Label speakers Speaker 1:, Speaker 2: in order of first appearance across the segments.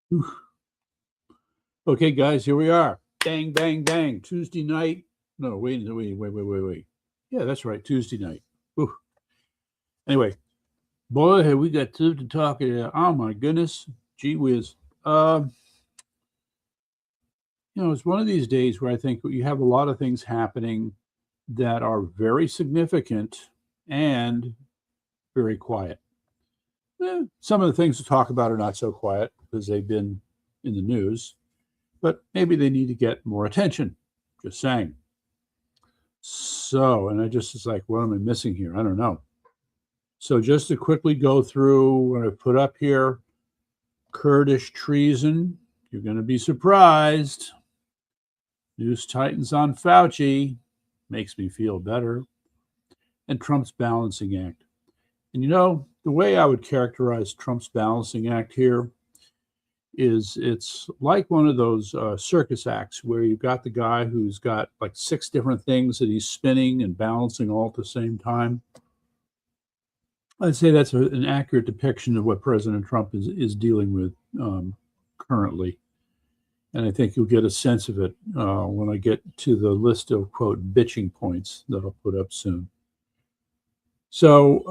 Speaker 1: Whew. Okay, guys, here we are. Bang, bang, bang. Tuesday night. No, wait. Yeah, that's right. Tuesday night. Whew. Anyway, boy, have we got to talk. Oh my goodness, gee whiz. Um, it's one of these days where I think you have a lot of things happening that are very significant and very quiet. Some of the things to talk about are not so quiet because they've been in the news, but maybe they need to get more attention. Just saying. So, and I just was like, what am I missing here? I don't know. So, just to quickly go through what I put up here, Kurdish treason. You're going to be surprised. Noose tightens on Fauci. Makes me feel better. And Trump's balancing act. And the way I would characterize Trump's balancing act here is it's like one of those circus acts where you've got the guy who's got like 6 different things that he's spinning and balancing all at the same time. I'd say that's an accurate depiction of what President Trump is dealing with currently. And I think you'll get a sense of it when I get to the list of, quote, bitching points that I'll put up soon. So,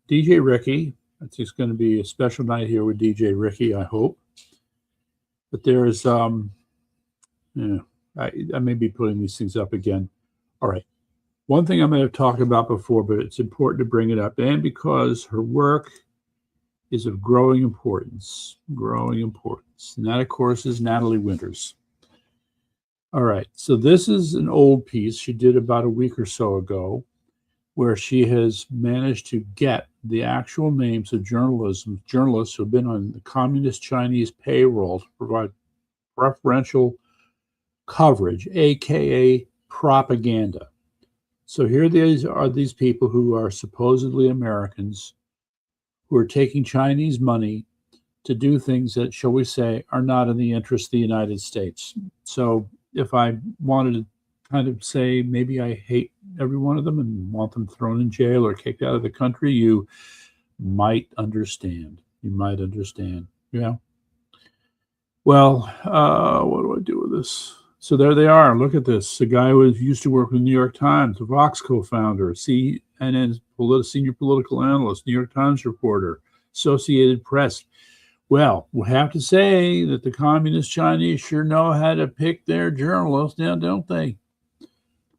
Speaker 1: DJ Ricky, I think it's going to be a special night here with DJ Ricky, I hope. But there's, I may be putting these things up again. All right. One thing I may have talked about before, but it's important to bring it up, and because her work is of growing importance. And that, of course, is Natalie Winters. All right. So this is an old piece she did about a week or so ago, where she has managed to get the actual names of journalists who have been on the communist Chinese payroll to provide preferential coverage, aka propaganda. So here are these people who are supposedly Americans who are taking Chinese money to do things that, shall we say, are not in the interest of the United States. So if I wanted to kind of say maybe I hate every one of them and want them thrown in jail or kicked out of the country, you might understand. Yeah. Well, what do I do with this? So there they are. Look at this. A guy who used to work with the New York Times, a Vox co-founder, CNN senior political analyst, New York Times reporter, Associated Press. Well, we'll have to say that the communist Chinese sure know how to pick their journalists now, don't they?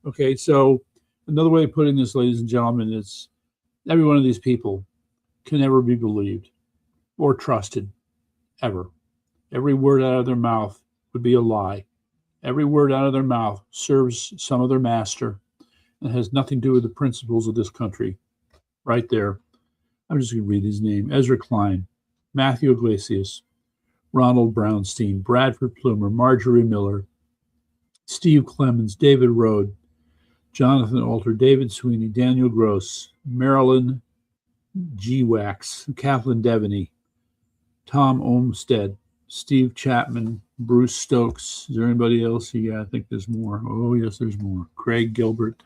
Speaker 1: Okay, so another way of putting this, ladies and gentlemen, is every one of these people can never be believed or trusted, ever. Every word out of their mouth would be a lie. Every word out of their mouth serves some other master and has nothing to do with the principles of this country. Right there. I'm just going to read his name. Ezra Klein, Matthew Iglesias, Ronald Brownstein, Bradford Plumer, Marjorie Miller, Steve Clemens, David Rode, Jonathan Alter, David Sweeney, Daniel Gross, Marilyn G. Wax, Kathleen Devaney, Tom Olmsted, Steve Chapman, Bruce Stokes. Is there anybody else? Yeah, I think there's more. Oh, yes, there's more. Craig Gilbert,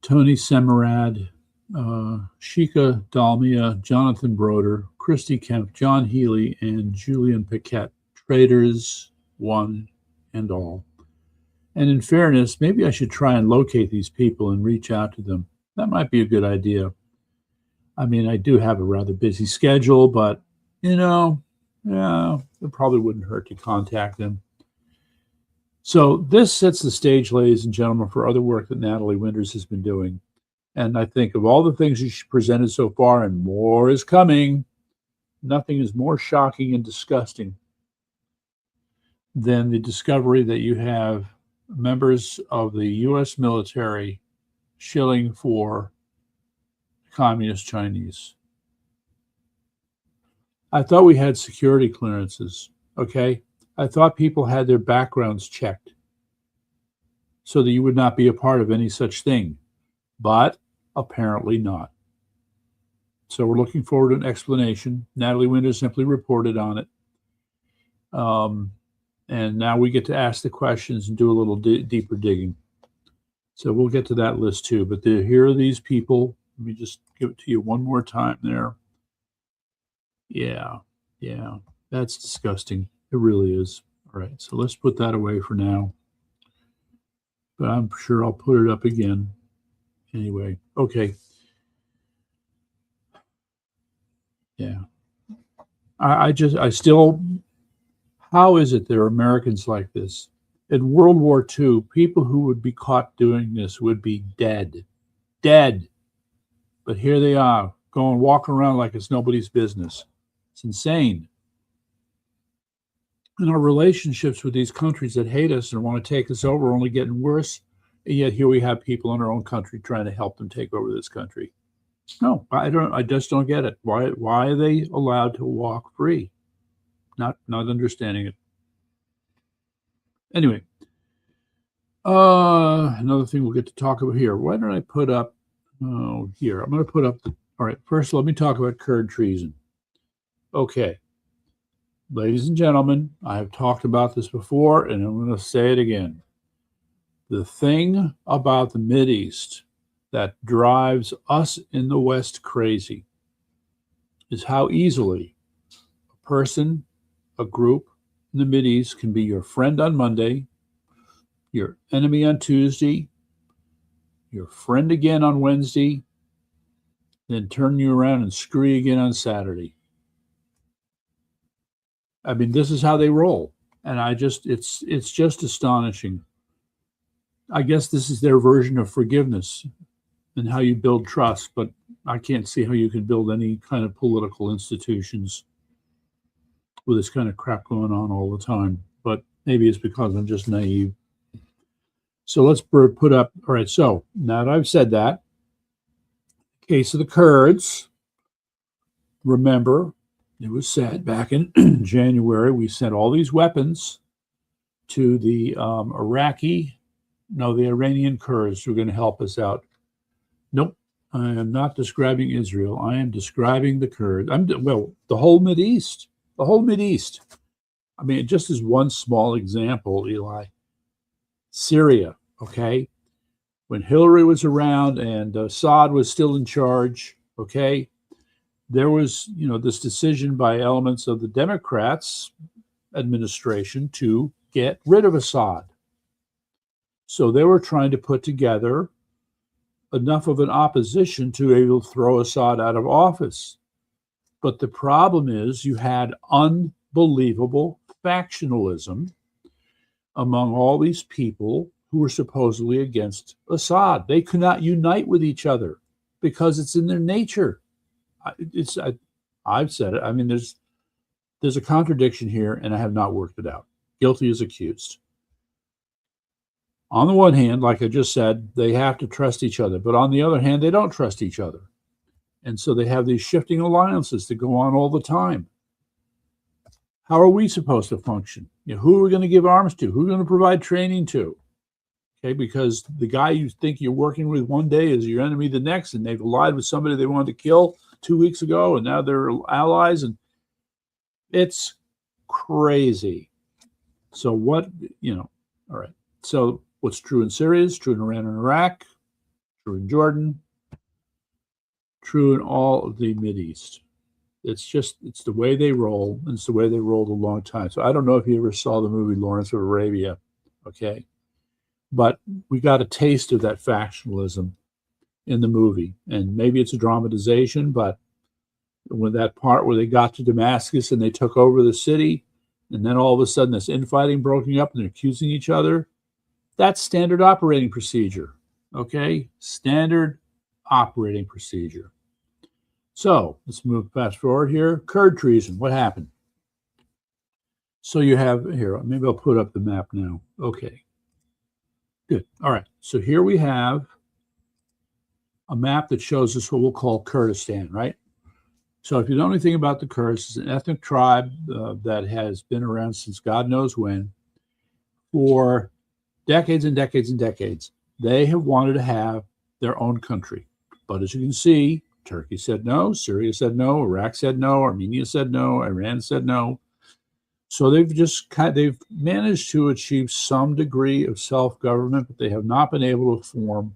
Speaker 1: Tony Semerad, Shika Dalmia, Jonathan Broder, Christy Kemp, John Healy, and Julian Paquette. Traitors, one and all. And in fairness, maybe I should try and locate these people and reach out to them. That might be a good idea. I mean, I do have a rather busy schedule, but, it probably wouldn't hurt to contact them. So this sets the stage, ladies and gentlemen, for other work that Natalie Winters has been doing. And I think of all the things she's presented so far, and more is coming, nothing is more shocking and disgusting than the discovery that you have members of the U.S. military shilling for communist Chinese. I thought we had security clearances, okay? I thought people had their backgrounds checked so that you would not be a part of any such thing, but apparently not. So we're looking forward to an explanation. Natalie Winters simply reported on it. And now we get to ask the questions and do a little deeper digging. So we'll get to that list too. But here are these people. Let me just give it to you one more time there. Yeah. Yeah, that's disgusting. It really is. All right, so let's put that away for now. But I'm sure I'll put it up again. Anyway, okay. Yeah. I still, how is it there are Americans like this? In World War II, people who would be caught doing this would be dead. Dead. But here they are, going walking around like it's nobody's business. It's insane. And our relationships with these countries that hate us and want to take us over are only getting worse. And yet here we have people in our own country trying to help them take over this country. No, I just don't get it. Why are they allowed to walk free? Not understanding it. Anyway, another thing we'll get to talk about here. Why don't I put up here? I'm going to put up all right, first let me talk about Kurd treason. Okay. Ladies and gentlemen, I have talked about this before, and I'm going to say it again. The thing about the Mideast that drives us in the West crazy is how easily a person, a group in the Mideast can be your friend on Monday, your enemy on Tuesday, your friend again on Wednesday, then turn you around and screw you again on Saturday. I mean, this is how they roll. And it's just astonishing. I guess this is their version of forgiveness and how you build trust, but I can't see how you can build any kind of political institutions with this kind of crap going on all the time. But maybe it's because I'm just naive. So let's put up, all right, so now that I've said that, case of the Kurds, remember, it was said back in January, we sent all these weapons to the the Iranian Kurds who are going to help us out. Nope, I am not describing Israel. I am describing the Kurds. The whole Mideast. The whole Mideast. I mean, just as one small example, Eli, Syria, okay? When Hillary was around and Assad was still in charge, okay, there was, this decision by elements of the Democrats administration to get rid of Assad. So they were trying to put together enough of an opposition to be able to throw Assad out of office. But the problem is you had unbelievable factionalism among all these people who were supposedly against Assad. They could not unite with each other because it's in their nature. I've said it. I mean, there's a contradiction here, and I have not worked it out. Guilty as accused. On the one hand, like I just said, they have to trust each other. But on the other hand, they don't trust each other. And so they have these shifting alliances that go on all the time. How are we supposed to function? Who are we going to give arms to? Who are we going to provide training to? Okay, because the guy you think you're working with one day is your enemy the next, and they've allied with somebody they wanted to kill 2 weeks ago, and now they're allies, and it's crazy. So what, all right. So what's true in Syria is true in Iran and Iraq, true in Jordan, true in all of the Mideast. It's the way they roll, and it's the way they rolled a long time. So I don't know if you ever saw the movie Lawrence of Arabia, okay? But we got a taste of that factionalism in the movie. And maybe it's a dramatization, but when that part where they got to Damascus and they took over the city, and then all of a sudden this infighting broken up and they're accusing each other, that's standard operating procedure, okay? Standard operating procedure. So let's move fast forward here. Kurd treason, what happened? So you have here, maybe I'll put up the map now. Okay, good. All right, so here we have a map that shows us what we'll call Kurdistan, right? So if you know anything about the Kurds, it's an ethnic tribe that has been around since God knows when. For decades and decades and decades, they have wanted to have their own country. But as you can see, Turkey said no, Syria said no, Iraq said no, Armenia said no, Iran said no. So they've managed to achieve some degree of self-government, but they have not been able to form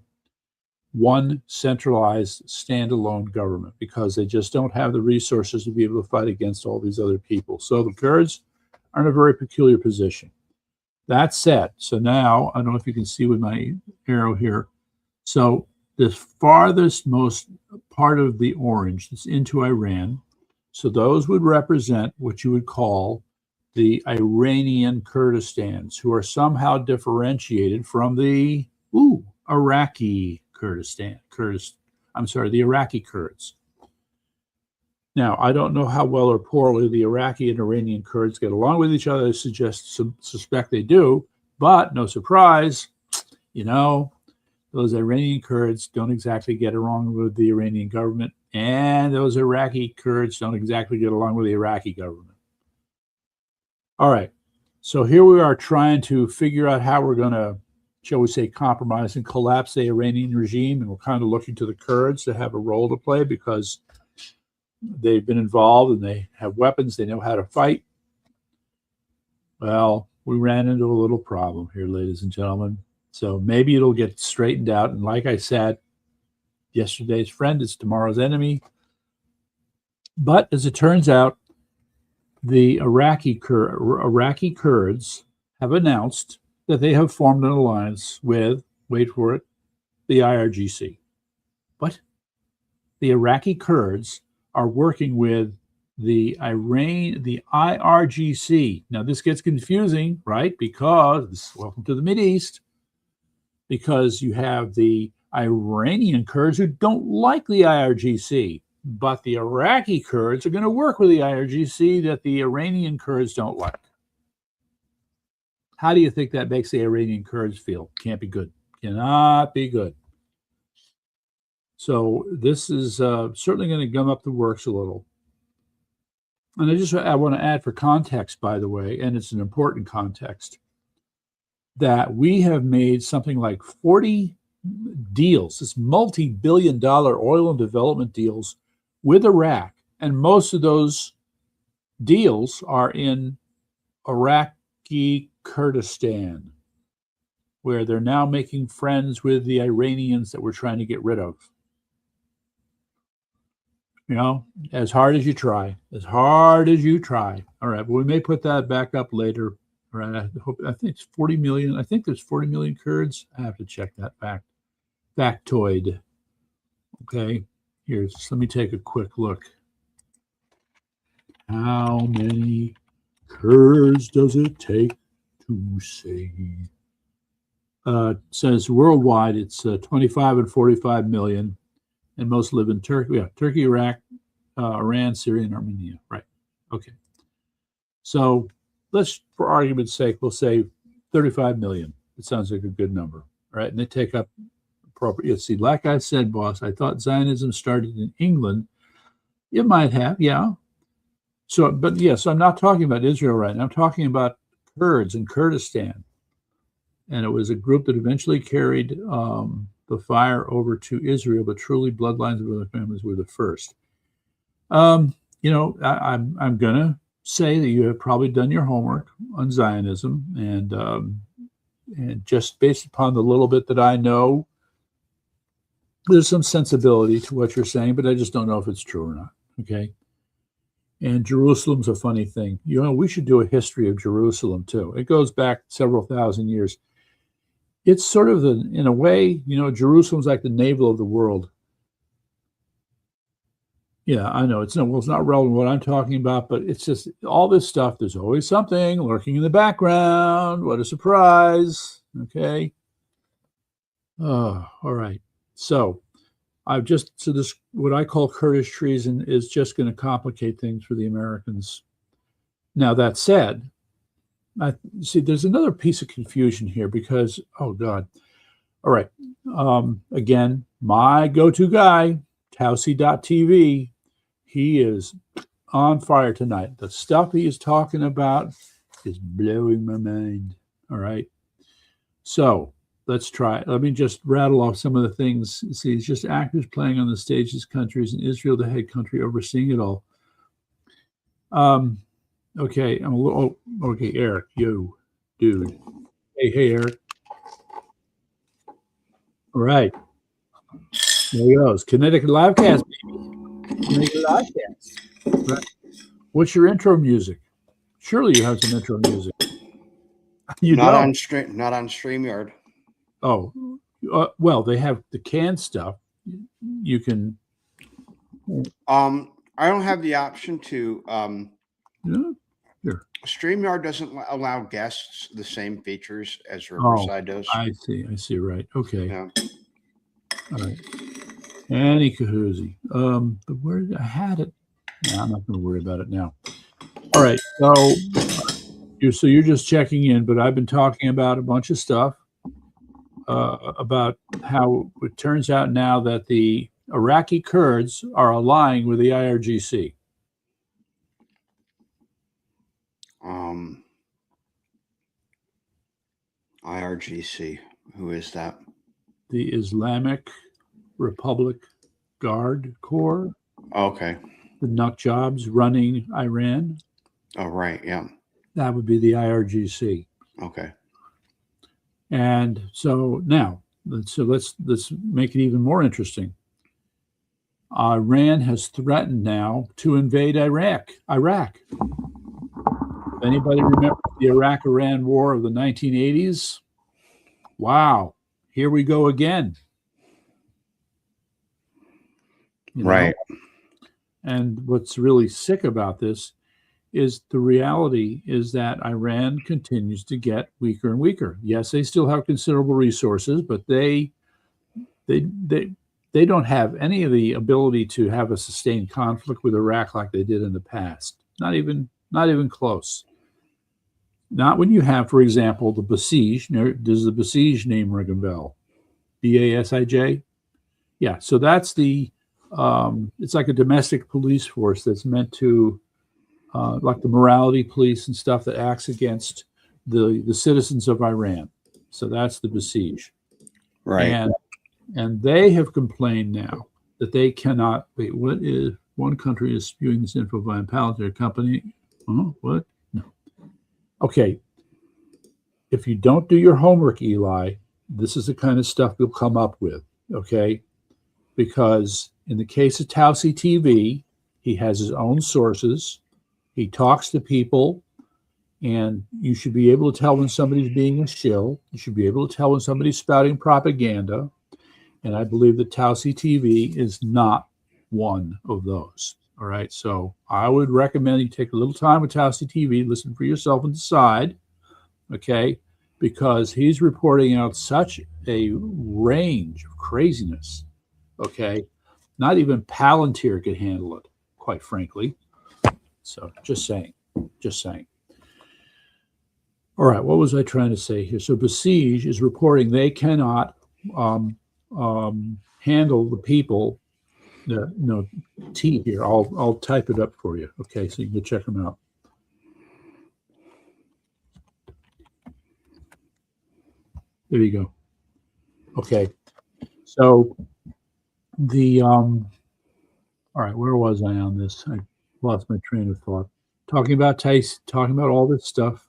Speaker 1: one centralized standalone government because they just don't have the resources to be able to fight against all these other people. So the Kurds are in a very peculiar position. That said, so now, I don't know if you can see with my arrow here. So the farthest most part of the orange that's into Iran, so those would represent what you would call the Iranian Kurdistans, who are somehow differentiated from the Iraqi Kurdistan. The Iraqi Kurds. Now, I don't know how well or poorly the Iraqi and Iranian Kurds get along with each other. I suspect they do, but no surprise, those Iranian Kurds don't exactly get along with the Iranian government, and those Iraqi Kurds don't exactly get along with the Iraqi government. All right, so here we are trying to figure out how we're going to, shall we say, compromise and collapse the Iranian regime, and we're kind of looking to the Kurds to have a role to play because they've been involved and they have weapons, they know how to fight. Well, we ran into a little problem here, ladies and gentlemen. So maybe it'll get straightened out. And like I said, yesterday's friend is tomorrow's enemy. But as it turns out, the Iraqi Kurds have announced that they have formed an alliance with, wait for it, the IRGC. What? The Iraqi Kurds are working with the IRGC. Now, this gets confusing, right? Because, welcome to the Mideast, because you have the Iranian Kurds who don't like the IRGC, but the Iraqi Kurds are going to work with the IRGC that the Iranian Kurds don't like. How do you think that makes the Iranian Kurds feel? Can't be good. Cannot be good. So this is certainly going to gum up the works a little. And I want to add for context, by the way, and it's an important context, that we have made something like 40 deals, this multi-billion-dollar oil and development deals with Iraq. And most of those deals are in Iraqi Kurdistan, where they're now making friends with the Iranians that we're trying to get rid of. As hard as you try. All right, but we may put that back up later. All right, I think it's 40 million. I think there's 40 million Kurds. I have to check that factoid. Okay, let me take a quick look. How many Kurds does it take to say? Says worldwide it's 25 and 45 million. And most live in Turkey. Yeah, Turkey, Iraq, Iran, Syria, and Armenia. Right. Okay. So let's, for argument's sake, we'll say 35 million. It sounds like a good number. All right. And they take up appropriate. See, like I said, boss, I thought Zionism started in England. It might have, yeah. So, but yes, I'm not talking about Israel right now. I'm talking about Kurds in Kurdistan. And it was a group that eventually carried the fire over to Israel, but truly bloodlines of other families were the first. I'm going to say that you have probably done your homework on Zionism, and just based upon the little bit that I know, there's some sensibility to what you're saying, but I just don't know if it's true or not. Okay. And Jerusalem's a funny thing. We should do a history of Jerusalem too. It goes back several thousand years. It's sort of, in a way, Jerusalem's like the navel of the world. Yeah, I know. It's not relevant what I'm talking about, but it's just all this stuff. There's always something lurking in the background. What a surprise. Okay. All right. So this, what I call Kurdish treason, is just going to complicate things for the Americans. Now, that said, see, there's another piece of confusion here because, oh God. All right. Again, my go-to guy, Fauci.tv, he is on fire tonight. The stuff he is talking about is blowing my mind. All right. So let's try. Let me just rattle off some of the things. See, it's just actors playing on the stages, countries, and Israel, the head country, overseeing it all. Okay, I'm a little. Oh, okay, Eric, you, dude. Hey, Eric. All right. There he goes. Connecticut Livecast, baby. Connecticut Livecast. Right. What's your intro music? Surely you have some intro music. You
Speaker 2: not
Speaker 1: don't.
Speaker 2: on stream, not on StreamYard.
Speaker 1: Oh, well, they have the canned stuff. You can.
Speaker 2: I don't have the option to.
Speaker 1: Yeah, sure.
Speaker 2: StreamYard doesn't allow guests the same features as Riverside does.
Speaker 1: I see. Right. Okay.
Speaker 2: Yeah.
Speaker 1: All right. Any Kahoozy. But where I had it. No, I'm not going to worry about it now. All right. So you're just checking in, but I've been talking about a bunch of stuff about how it turns out now that the Iraqi Kurds are allying with the IRGC.
Speaker 2: IRGC. Who is that?
Speaker 1: The Islamic Republic Guard Corps.
Speaker 2: Okay.
Speaker 1: The nut jobs running Iran.
Speaker 2: Oh, right. Yeah.
Speaker 1: That would be the IRGC.
Speaker 2: Okay.
Speaker 1: And so now, let's make it even more interesting. Iran has threatened now to invade Iraq. Anybody remember the Iraq-Iran War of the 1980s? Wow, here we go again.
Speaker 2: Right.
Speaker 1: And what's really sick about this is the reality is that Iran continues to get weaker and weaker. Yes, they still have considerable resources, but they don't have any of the ability to have a sustained conflict with Iraq like they did in the past. Not even close. Not when you have, for example, the Basij. Does the Basij name ring a bell? BASIJ? Yeah, so that's the, it's like a domestic police force that's meant to, like the morality police and stuff that acts against the citizens of Iran. So that's the Basij.
Speaker 2: Right.
Speaker 1: And they have complained now that they cannot, wait, what is, one country is spewing this info via Palantir company. What? No. Okay. If you don't do your homework, Eli, this is the kind of stuff you'll come up with, okay? Because in the case of Fauci TV, he has his own sources. He talks to people, and you should be able to tell when somebody's being a shill. You should be able to tell when somebody's spouting propaganda. And I believe that Fauci TV is not one of those. All right. So I would recommend you take a little time with Fauci TV, listen for yourself and decide. Okay. Because he's reporting out such a range of craziness. Okay. Not even Palantir could handle it, quite frankly. So just saying. All right. What was I trying to say here? So Basij is reporting they cannot handle the people. No, T here. I'll type it up for you. Okay, so you can go check them out. There you go. Okay, so the all right, where was I on this? I lost my train of thought. Talking about Tyson, talking about all this stuff,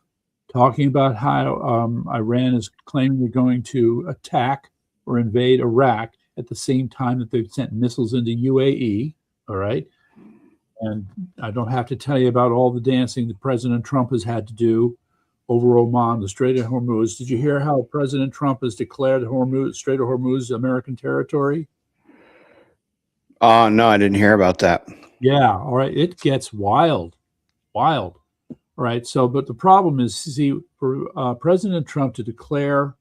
Speaker 1: talking about how Iran is claiming they're going to attack or invade Iraq at the same time that they've sent missiles into UAE, all right? And I don't have to tell you about all the dancing that President Trump has had to do over Oman, the Strait of Hormuz. Did you hear how President Trump has declared Strait of Hormuz American territory?
Speaker 2: No, I didn't hear about that.
Speaker 1: Yeah, all right. It gets wild. All right, so, but the problem is, see, for President Trump to declare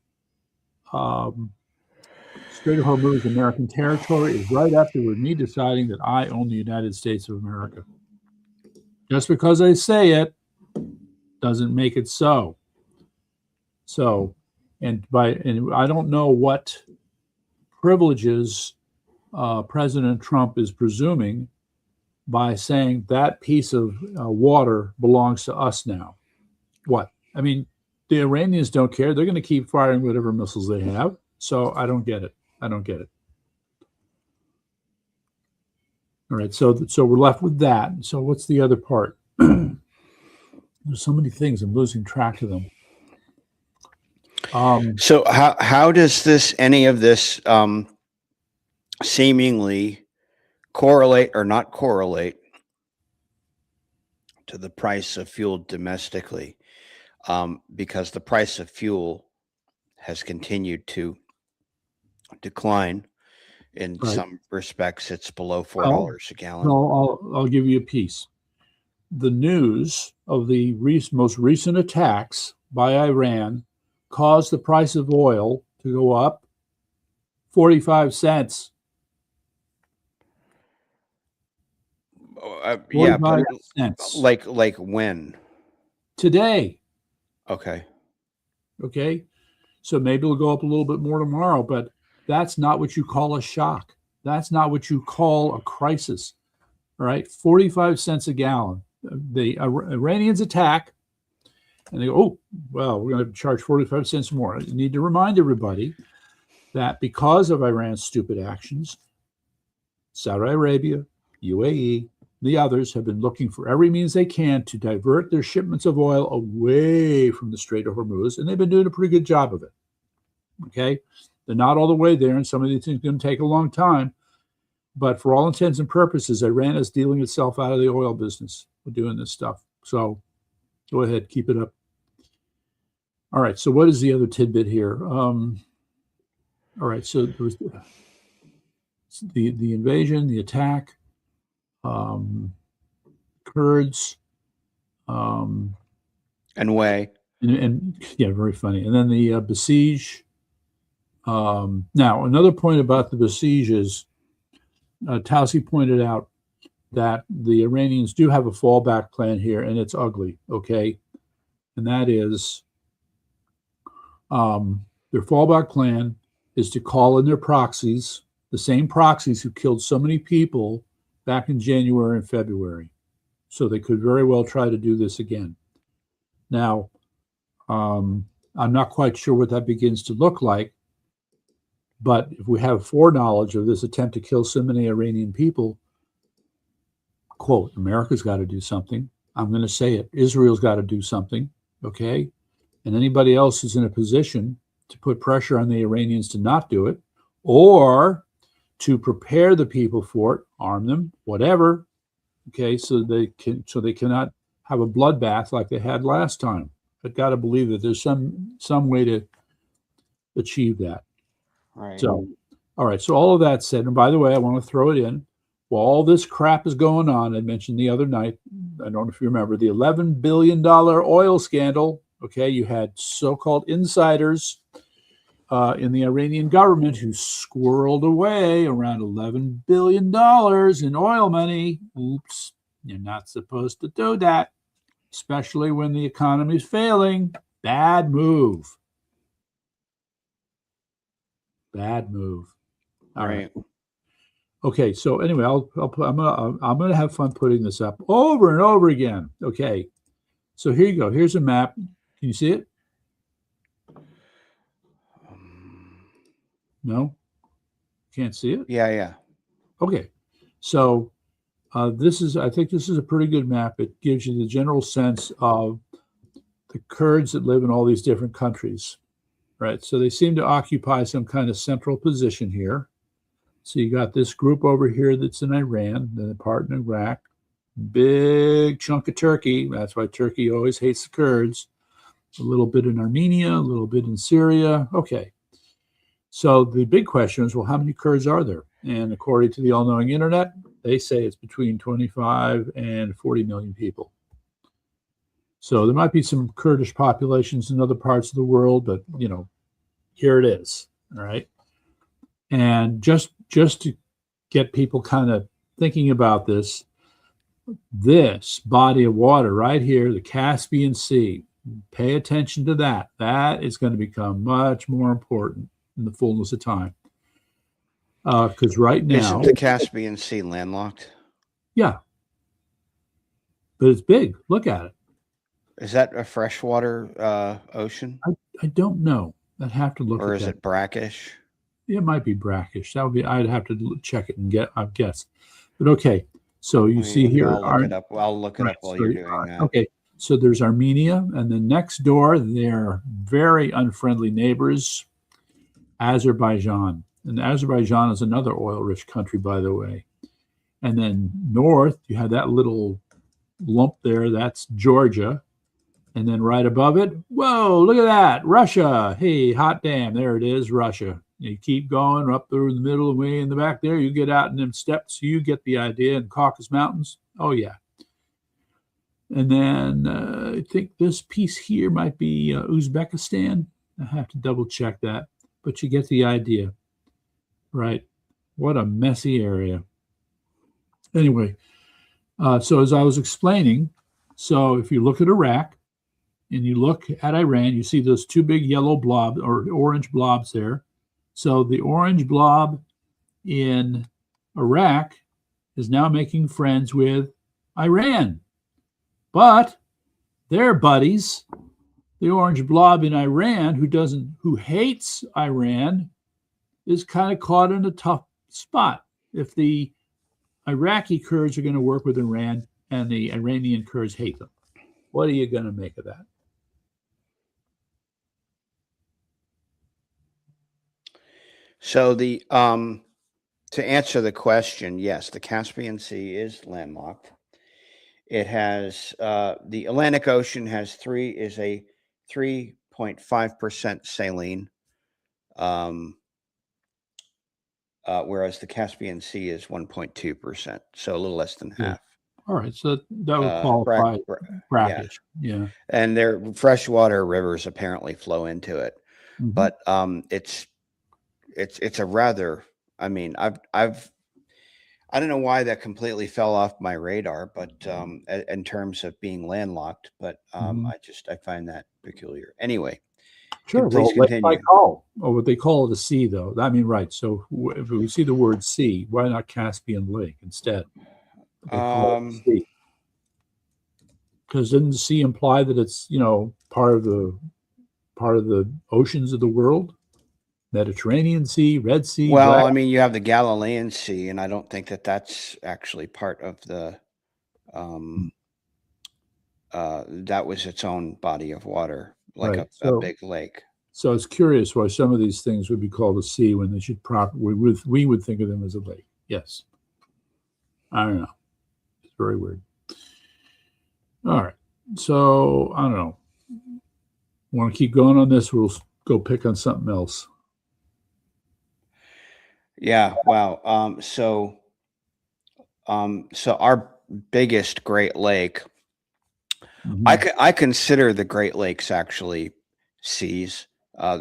Speaker 1: Strait of Hormuz American territory is right after with me deciding that I own the United States of America. Just because I say it doesn't make it so. So, and I don't know what privileges President Trump is presuming by saying that piece of water belongs to us now. What? I mean, the Iranians don't care. They're going to keep firing whatever missiles they have. So I don't get it. All right, so we're left with that. So what's the other part? There's so many things. I'm losing track of them.
Speaker 2: So how does any of this seemingly correlate or not correlate to the price of fuel domestically, because the price of fuel has continued to decline. In
Speaker 1: Right.
Speaker 2: some respects, it's below $4
Speaker 1: Well,
Speaker 2: a gallon.
Speaker 1: I'll give you a piece. The news of the most recent attacks by Iran caused the price of oil to go up 45 cents.
Speaker 2: Yeah,
Speaker 1: 45
Speaker 2: but
Speaker 1: cents
Speaker 2: like when?
Speaker 1: today.
Speaker 2: Okay.
Speaker 1: Okay. So maybe it'll go up a little bit more tomorrow, but that's not what you call a shock. That's not what you call a crisis. All right. 45 cents a gallon. The Iranians attack and they go, oh, well, we're going to charge 45 cents more. You need to remind everybody that because of Iran's stupid actions, Saudi Arabia, UAE, the others have been looking for every means they can to divert their shipments of oil away from the Strait of Hormuz, and they've been doing a pretty good job of it. Okay? They're not all the way there, and some of these things are going to take a long time. But for all intents and purposes, Iran is dealing itself out of the oil business with doing this stuff. So go ahead, keep it up. All right, so what is the other tidbit here? All right, so there was the invasion, the attack, Kurds,
Speaker 2: And way.
Speaker 1: and yeah, very funny. And then the besiege. Now, another point about the besiege is Tauci pointed out that the Iranians do have a fallback plan here, and it's ugly, okay? And that is their fallback plan is to call in their proxies, the same proxies who killed so many people back in January and February. So they could very well try to do this again. Now, I'm not quite sure what that begins to look like, but if we have foreknowledge of this attempt to kill so many Iranian people, quote, America's got to do something. I'm going to say it. Israel's got to do something, okay? And anybody else who's in a position to put pressure on the Iranians to not do it, or to prepare the people for it, arm them, whatever, okay, so they cannot have a bloodbath like they had last time. I've got to believe that there's some way to achieve that.
Speaker 2: Right.
Speaker 1: So, all right. So all of that said, and by the way, I want to throw it in. While all this crap is going on, I mentioned the other night, I don't know if you remember, the $11 billion oil scandal. Okay, you had so-called insiders in the Iranian government who squirreled away around $11 billion in oil money. Oops, you're not supposed to do that, especially when the economy is failing. Bad move. Bad move. All right. Okay. So anyway, I'm gonna have fun putting this up over and over again. Okay. So here you go. Here's a map. Can you see it? No. Can't see it.
Speaker 2: Yeah.
Speaker 1: Okay. So I think this is a pretty good map. It gives you the general sense of the Kurds that live in all these different countries. Right, so they seem to occupy some kind of central position here. So you got this group over here that's in Iran, then a part in Iraq, big chunk of Turkey. That's why Turkey always hates the Kurds. A little bit in Armenia, a little bit in Syria. Okay, so the big question is, well, how many Kurds are there? And according to the all-knowing internet, they say it's between 25 and 40 million people. So there might be some Kurdish populations in other parts of the world, but here it is. All right. And just to get people kind of thinking about this body of water right here, the Caspian Sea, pay attention to that. That is going to become much more important in the fullness of time. Because right now,
Speaker 2: isn't the Caspian Sea landlocked?
Speaker 1: Yeah. But it's big. Look at it.
Speaker 2: Is that a freshwater ocean?
Speaker 1: I don't know. I'd have to look at that.
Speaker 2: Or is it brackish?
Speaker 1: It might be brackish. I'd have to check it and guess. But okay. So you see here.
Speaker 2: I'll look it up. I'll look it up while you're doing that.
Speaker 1: Okay. So there's Armenia, and then next door, their very unfriendly neighbors, Azerbaijan. And Azerbaijan is another oil-rich country, by the way. And then north, you have that little lump there. That's Georgia. And then right above it, whoa, look at that, Russia. Hey, hot damn, there it is, Russia. You keep going up through the middle, way in the back there, you get out in them steppes, you get the idea, in Caucasus Mountains. Oh, yeah. And then I think this piece here might be Uzbekistan. I have to double check that, but you get the idea, right? What a messy area. Anyway, so as I was explaining, so if you look at Iraq, and you look at Iran, you see those two big yellow blobs or orange blobs there. So the orange blob in Iraq is now making friends with Iran. But their buddies, the orange blob in Iran, who hates Iran, is kind of caught in a tough spot. If the Iraqi Kurds are going to work with Iran and the Iranian Kurds hate them, what are you going to make of that?
Speaker 2: So the to answer the question, yes, the Caspian Sea is landlocked. It has the Atlantic Ocean is a 3.5% saline, whereas the Caspian Sea is 1.2%, so a little less than half.
Speaker 1: All right, so that would qualify brackish. Yeah.
Speaker 2: And their freshwater rivers apparently flow into it, but it's a rather, I mean, I don't know why that completely fell off my radar, but in terms of being landlocked, but I find that peculiar. Anyway,
Speaker 1: sure.
Speaker 2: Please continue.
Speaker 1: What they call it a sea, though. I mean, right. So if we see the word sea, why not Caspian Lake instead? Because didn't the sea imply that it's part of the oceans of the world? Mediterranean Sea, Red Sea.
Speaker 2: Well, I mean, you have the Galilean Sea, and I don't think that that's actually part of the. That was its own body of water, like a big lake.
Speaker 1: So it's curious why some of these things would be called a sea when they should we would think of them as a lake. Yes, I don't know. It's very weird. All right, so I don't know. Want to keep going on this? We'll go pick on something else.
Speaker 2: Yeah, wow. So our biggest Great Lake, I consider the Great Lakes actually seas,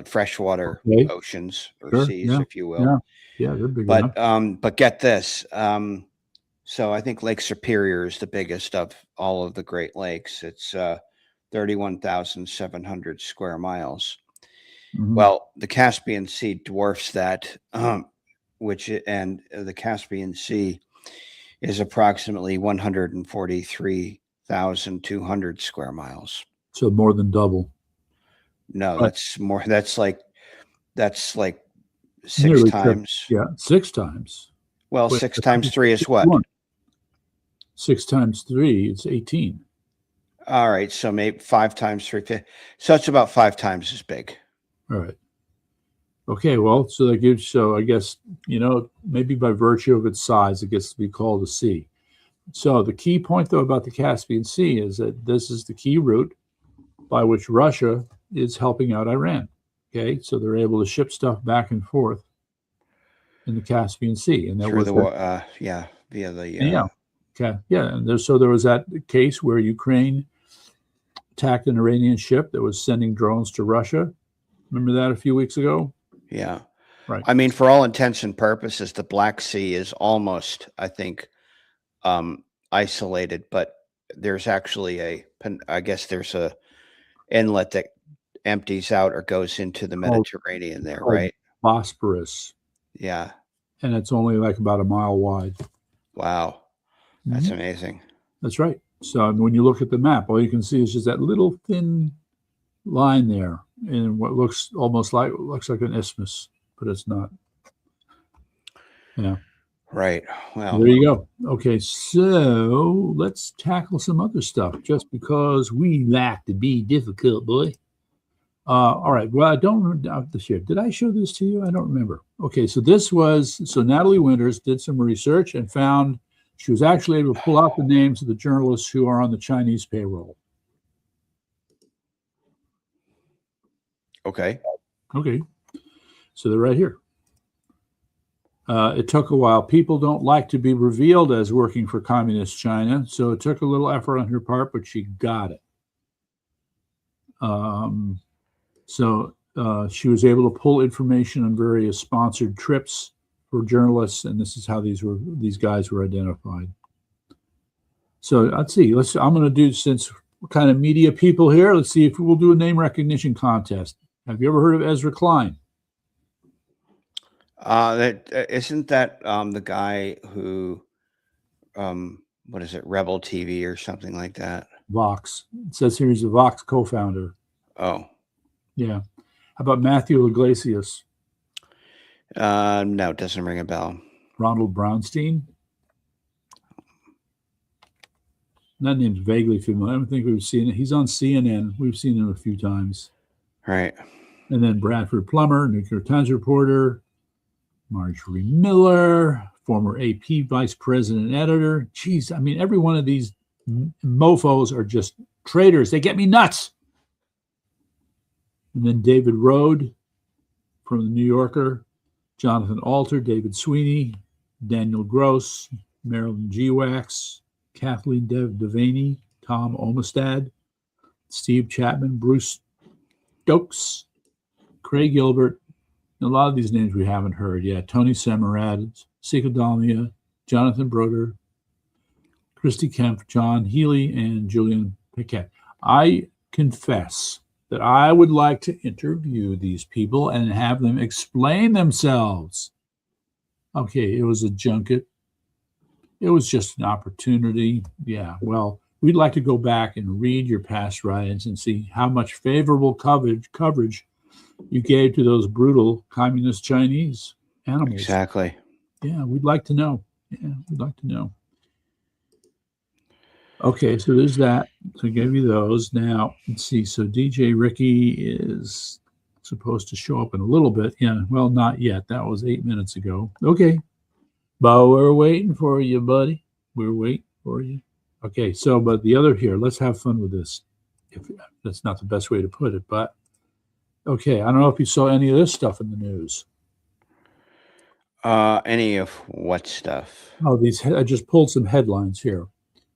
Speaker 2: freshwater oceans or seas, if you will.
Speaker 1: Yeah, they're big enough.
Speaker 2: But get this. So I think Lake Superior is the biggest of all of the Great Lakes. It's 31,700 square miles. Well, the Caspian Sea dwarfs that. And the Caspian Sea is approximately 143,200 square miles.
Speaker 1: So more than double.
Speaker 2: No, that's more. That's like 6 times.
Speaker 1: Yeah, 6 times.
Speaker 2: Well, 6 times 3 is what?
Speaker 1: 6 times 3, it's 18.
Speaker 2: All right, so maybe 5 times 3. So it's about 5 times as big.
Speaker 1: All right. Okay, well, so that gives, so I guess, maybe by virtue of its size, it gets to be called a sea. So the key point, though, about the Caspian Sea is that this is the key route by which Russia is helping out Iran. Okay, so they're able to ship stuff back and forth in the Caspian Sea, and that was
Speaker 2: via the
Speaker 1: and there was that case where Ukraine attacked an Iranian ship that was sending drones to Russia. Remember that a few weeks ago?
Speaker 2: Yeah.
Speaker 1: Right.
Speaker 2: I mean, for all intents and purposes, the Black Sea is almost, I think, isolated, but there's actually there's a inlet that empties out or goes into the Mediterranean there, right?
Speaker 1: Bosporus.
Speaker 2: Yeah.
Speaker 1: And it's only like about a mile wide.
Speaker 2: Wow. That's amazing.
Speaker 1: That's right. So when you look at the map, all you can see is just that little thin line there in what looks like an isthmus, but it's not. Yeah.
Speaker 2: Right. Well,
Speaker 1: there you go. Okay, so let's tackle some other stuff just because we like to be difficult, boy. All right. Well, I don't remember this year. Did I show this to you? I don't remember. Okay, so Natalie Winters did some research and found she was actually able to pull out the names of the journalists who are on the Chinese payroll.
Speaker 2: Okay.
Speaker 1: Okay. So they're right here. It took a while. People don't like to be revealed as working for Communist China, so it took a little effort on her part, but she got it. So she was able to pull information on various sponsored trips for journalists, and this is how these guys were identified. So let's see. I'm going to do, since we're kind of media people here, let's see if we'll do a name recognition contest. Have you ever heard of Ezra Klein?
Speaker 2: Isn't that the guy who, what is it, Rebel TV or something like that?
Speaker 1: Vox. It says here he's a Vox co-founder.
Speaker 2: Oh,
Speaker 1: yeah. How about Matthew Iglesias?
Speaker 2: no, it doesn't ring a bell.
Speaker 1: Ronald Brownstein? That name's vaguely familiar. I don't think we've seen it. He's on CNN. We've seen him a few times.
Speaker 2: Right.
Speaker 1: And then Bradford Plummer, New York Times reporter. Marjorie Miller, former AP vice president editor. Geez, I mean, every one of these mofos are just traitors. They get me nuts. And then David Rode from the New Yorker, Jonathan Alter, David Sweeney, Daniel Gross, Marilyn G. Wax, Kathleen Devaney, Tom Olmstead, Steve Chapman, Bruce Stokes, Craig Gilbert. A lot of these names we haven't heard yet. Tony Semerad, Sika Dalmia, Jonathan Broder, Christy Kemp, John Healy, and Julian Piquet. I confess that I would like to interview these people and have them explain themselves. Okay, it was a junket. It was just an opportunity. Yeah, well, we'd like to go back and read your past writings and see how much favorable coverage you gave to those brutal communist Chinese animals.
Speaker 2: Exactly.
Speaker 1: Yeah, we'd like to know. Yeah, we'd like to know. Okay, so there's that. So I gave you those. Now, let's see. So DJ Ricky is supposed to show up in a little bit. Yeah, well, not yet. That was 8 minutes ago. Okay. But we're waiting for you, buddy. We're waiting for you. Okay, so, but the other here, let's have fun with this. If that's not the best way to put it, but okay, I don't know if you saw any of this stuff in the news.
Speaker 2: Any of what stuff?
Speaker 1: Oh, I just pulled some headlines here.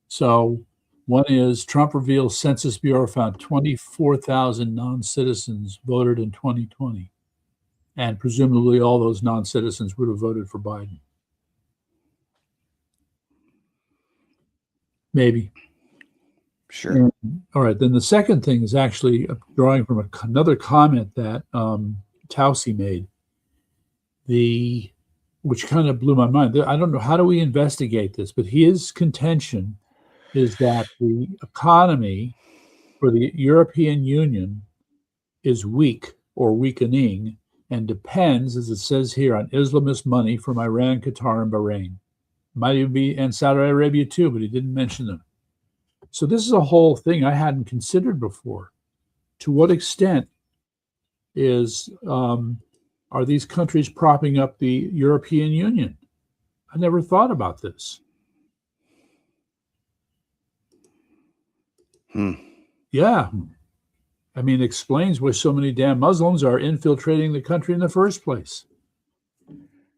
Speaker 1: So one is Trump reveals Census Bureau found 24,000 non-citizens voted in 2020. And presumably all those non-citizens would have voted for Biden. Maybe.
Speaker 2: Sure.
Speaker 1: All right. Then the second thing is actually drawing from another comment that Fauci made, which kind of blew my mind. I don't know, how do we investigate this? But his contention is that the economy for the European Union is weak or weakening and depends, as it says here, on Islamist money from Iran, Qatar, and Bahrain. Might even be, and Saudi Arabia too, but he didn't mention them. So this is a whole thing I hadn't considered before. To what extent are these countries propping up the European Union? I never thought about this. Yeah. I mean, it explains why so many damn Muslims are infiltrating the country in the first place.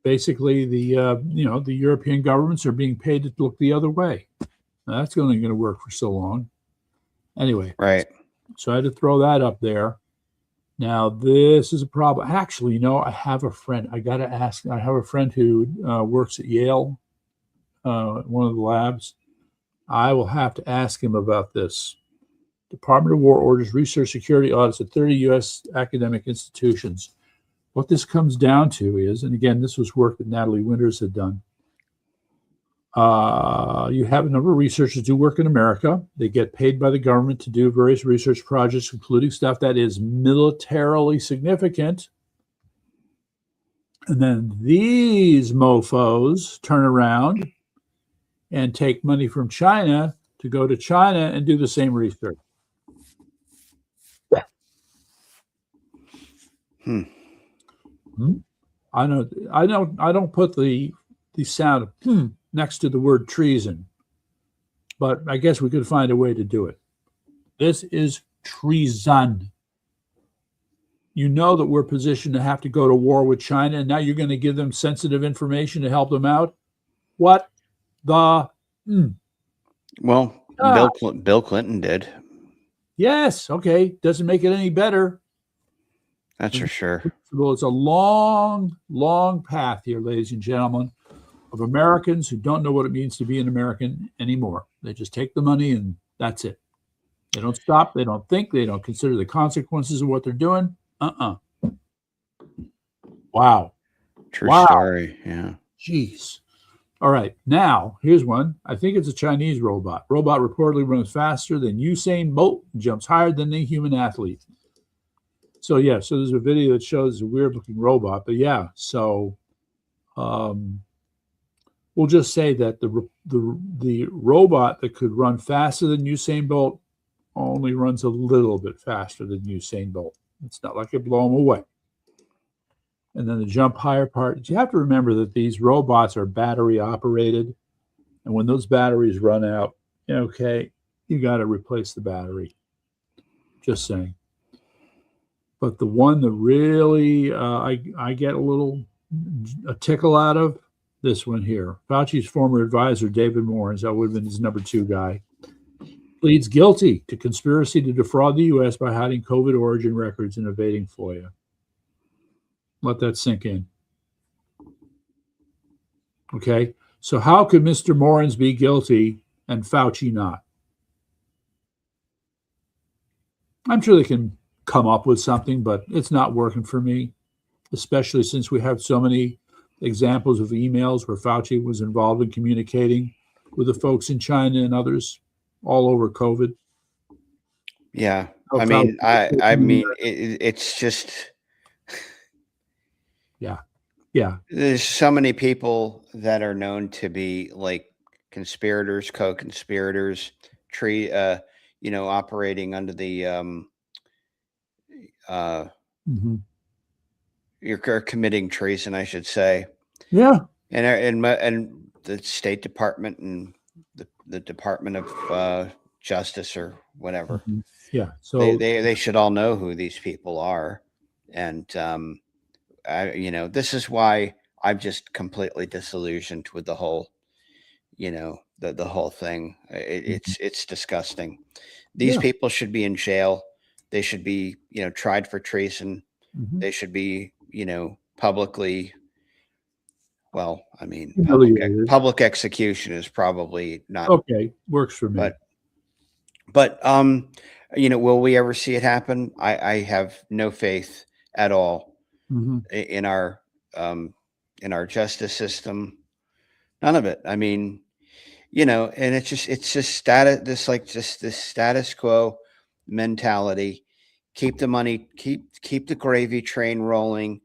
Speaker 1: Basically, the European governments are being paid to look the other way. Now, that's only going to work for so long. Anyway,
Speaker 2: right.
Speaker 1: So I had to throw that up there. Now, this is a problem. Actually, I have a friend. I got to ask. I have a friend who works at Yale, one of the labs. I will have to ask him about this. Department of War orders research security audits at 30 U.S. academic institutions. What this comes down to is, and again, this was work that Natalie Winters had done. You have a number of researchers who work in America. They get paid by the government to do various research projects, including stuff that is militarily significant. And then these mofos turn around and take money from China to go to China and do the same research.
Speaker 2: Hmm.
Speaker 1: I don't put the sound of next to the word treason, but I guess we could find a way to do it. This is treason. You know that we're positioned to have to go to war with China, and now you're going to give them sensitive information to help them out? What the?
Speaker 2: Well, Bill Clinton did.
Speaker 1: Yes, okay. Doesn't make it any better.
Speaker 2: That's for sure.
Speaker 1: It's a long, long path here, ladies and gentlemen, of Americans who don't know what it means to be an American anymore. They just take the money and that's it. They don't stop. They don't think. They don't consider the consequences of what they're doing. Wow.
Speaker 2: True story. Yeah.
Speaker 1: Jeez. All right. Now, here's one. I think it's a Chinese robot. Robot reportedly runs faster than Usain Bolt and jumps higher than a human athlete. So, yeah. So there's a video that shows a weird-looking robot. But, yeah. So we'll just say that the robot that could run faster than Usain Bolt only runs a little bit faster than Usain Bolt. It's not like it blow him away. And then the jump higher part, you have to remember that these robots are battery operated. And when those batteries run out, okay, you got to replace the battery. Just saying. But the one that really I get a tickle out of, this one here. Fauci's former advisor, David Moore, that would have been his number 2 guy, pleads guilty to conspiracy to defraud the U.S. by hiding COVID origin records and evading FOIA. Let that sink in. Okay, so how could Mr. Morans be guilty and Fauci not? I'm sure they can come up with something, but it's not working for me, especially since we have so many examples of emails where Fauci was involved in communicating with the folks in China and others all over COVID.
Speaker 2: Yeah, I mean, it's just,
Speaker 1: yeah.
Speaker 2: There's so many people that are known to be like conspirators, co-conspirators, operating under the you're committing treason, I should say.
Speaker 1: Yeah,
Speaker 2: and the State Department and the Department of Justice or whatever.
Speaker 1: Yeah, so
Speaker 2: they should all know who these people are, and this is why I'm just completely disillusioned with the whole, the whole thing. It's disgusting. These people should be in jail. They should be, tried for treason. They should be, publicly. Well, I mean, public execution is probably not
Speaker 1: okay. Works for me.
Speaker 2: But will we ever see it happen? I have no faith at all in our justice system. None of it. I mean, and it's just this status quo mentality. Keep the money, keep the gravy train rolling.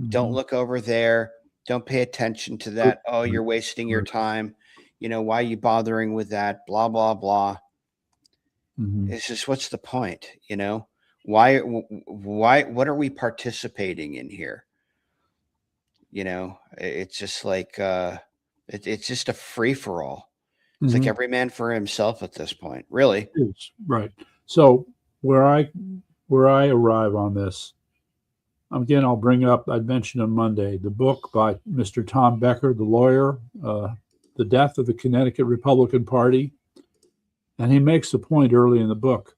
Speaker 2: Don't look over there. Don't pay attention to that. Oh, you're wasting your time. Why are you bothering with that? Blah, blah, blah. It's just, what's the point? Why, what are we participating in here? It's just like, it's just a free for all. It's like every man for himself at this point, really.
Speaker 1: Right. So where I arrive on this, again, I'll bring up, I mentioned on Monday, the book by Mr. Tom Becker, the lawyer, The Death of the Connecticut Republican Party. And he makes the point early in the book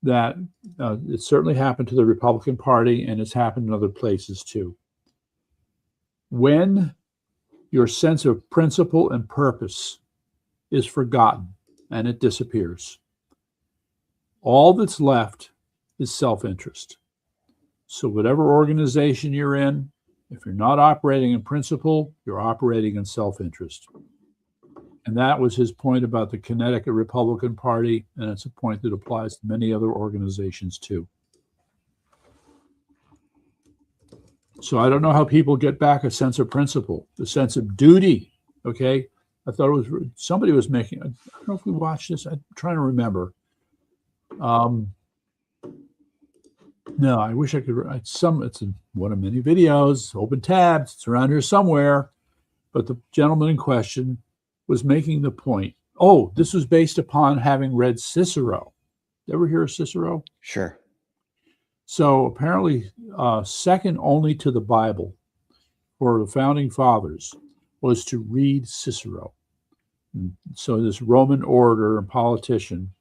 Speaker 1: that it certainly happened to the Republican Party, and it's happened in other places too. When your sense of principle and purpose is forgotten and it disappears, all that's left is self-interest. So whatever organization you're in, if you're not operating in principle, you're operating in self-interest. And that was his point about the Connecticut Republican Party, and it's a point that applies to many other organizations too. So I don't know how people get back a sense of principle, a sense of duty, okay? I thought it was, somebody was making, I don't know if we watched this, I'm trying to remember. No, I wish I could. It's in one of many videos, open tabs. It's around here somewhere. But the gentleman in question was making the point. Oh, this was based upon having read Cicero. Ever hear of Cicero?
Speaker 2: Sure.
Speaker 1: So apparently, second only to the Bible for the founding fathers was to read Cicero. And so this Roman orator and politician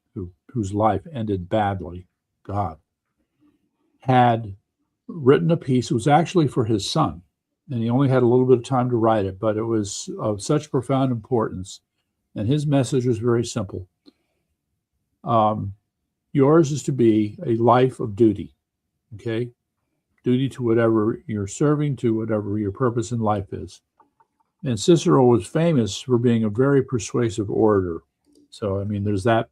Speaker 1: whose life ended badly, God, had written a piece. It was actually for his son, and he only had a little bit of time to write it, but it was of such profound importance. And his message was very simple. Yours is to be a life of duty, okay? Duty to whatever you're serving, to whatever your purpose in life is. And Cicero was famous for being a very persuasive orator. So, I mean, there's that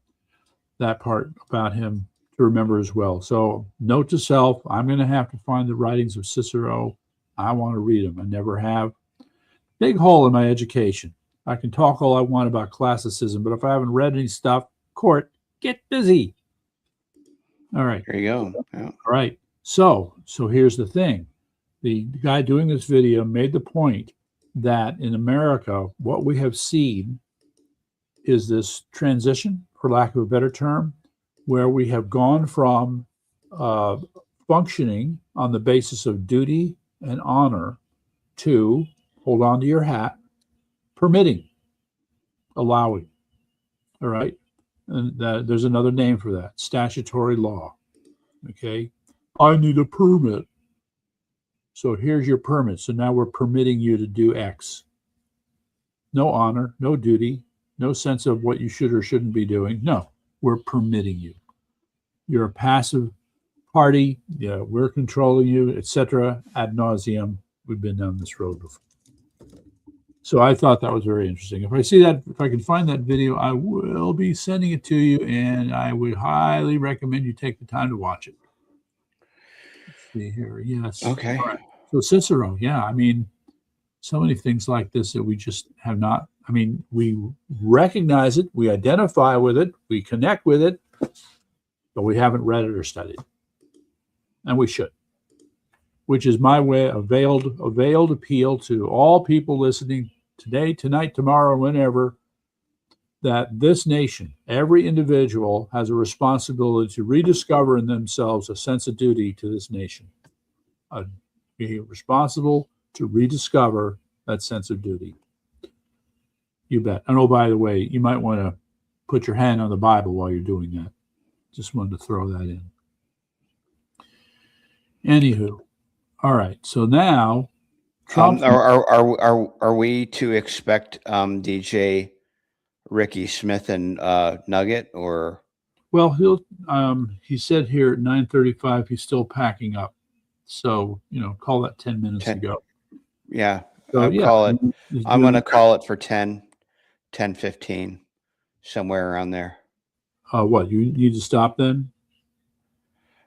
Speaker 1: part about him to remember as well. So, note to self, I'm going to have to find the writings of Cicero. I want to read them. I never have. Big hole in my education. I can talk all I want about classicism, but if I haven't read any stuff, court, get busy. All right.
Speaker 2: There you go. Yeah.
Speaker 1: All right. So here's the thing. The guy doing this video made the point that in America, what we have seen is this transition, for lack of a better term, where we have gone from functioning on the basis of duty and honor to, hold on to your hat, permitting, allowing. All right. And there's another name for that, statutory law. Okay. I need a permit. So here's your permit. So now we're permitting you to do X. No honor, no duty, no sense of what you should or shouldn't be doing. No, we're permitting you. You're a passive party. Yeah, we're controlling you, etc. Ad nauseum. We've been down this road before. So I thought that was very interesting. If I can find that video, I will be sending it to you, and I would highly recommend you take the time to watch it. Let's see here. Yes.
Speaker 2: Okay.
Speaker 1: All right. So Cicero, yeah, I mean, so many things like this that we just have not, I mean, we recognize it, we identify with it, we connect with it, but we haven't read it or studied. And we should. Which is my way, a veiled appeal to all people listening today, tonight, tomorrow, whenever, that this nation, every individual has a responsibility to rediscover in themselves a sense of duty to this nation. Be responsible to rediscover that sense of duty. You bet. And oh, by the way, you might want to put your hand on the Bible while you're doing that. Just wanted to throw that in. Anywho. All right. So now, Trump.
Speaker 2: Are we to expect DJ Ricky Smith and Nugget or?
Speaker 1: Well, he said here at 9:35 he's still packing up. So call that 10 minutes ago.
Speaker 2: Yeah.
Speaker 1: So,
Speaker 2: I'm going to call it for 10:15, somewhere around there.
Speaker 1: What, you need to stop then?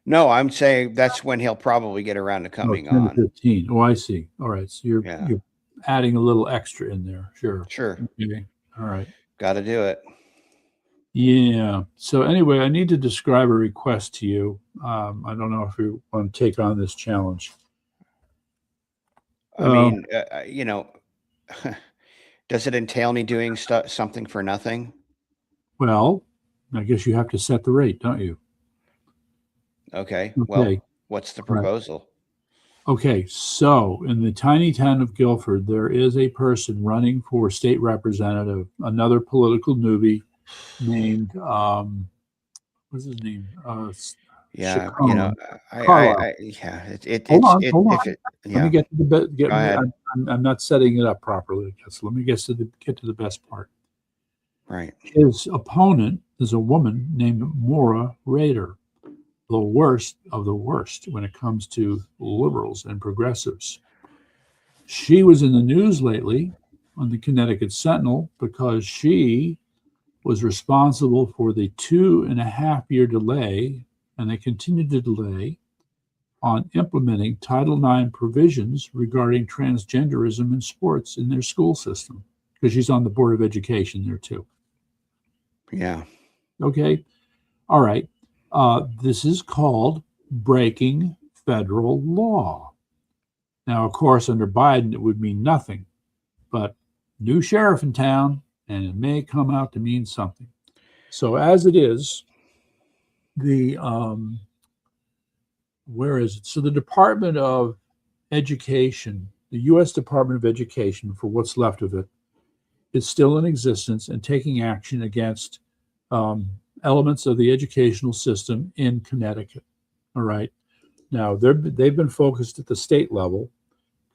Speaker 2: No, I'm saying that's when he'll probably get around to coming
Speaker 1: 10
Speaker 2: on.
Speaker 1: to 15. Oh, I see. All right. So you're adding a little extra in there. Sure. Okay. All right.
Speaker 2: Got to do it.
Speaker 1: Yeah. So anyway, I need to describe a request to you. I don't know if you want to take on this challenge.
Speaker 2: I mean, does it entail me doing something for nothing?
Speaker 1: Well, I guess you have to set the rate, don't you?
Speaker 2: Okay. Well, what's the proposal?
Speaker 1: Okay. So in the tiny town of Guilford, there is a person running for state representative, another political newbie named, what's his name?
Speaker 2: Yeah.
Speaker 1: Chacon.
Speaker 2: Hold
Speaker 1: on.
Speaker 2: Let
Speaker 1: me get to the
Speaker 2: Go ahead.
Speaker 1: I'm not setting it up properly. So let me get to the best part.
Speaker 2: Right.
Speaker 1: His opponent is a woman named Maura Rader, the worst of the worst when it comes to liberals and progressives. She was in the news lately on the Connecticut Sentinel because she was responsible for the 2.5-year delay, and they continued to delay, on implementing Title IX provisions regarding transgenderism in sports in their school system, because she's on the Board of Education there too.
Speaker 2: Yeah.
Speaker 1: Okay. All right. This is called breaking federal law. Now, of course, under Biden, it would mean nothing, but new sheriff in town, and it may come out to mean something. So as it is, the where is it? So the Department of Education, the U.S. Department of Education, for what's left of it, is still in existence and taking action against elements of the educational system in Connecticut. All right. Now, they've been focused at the state level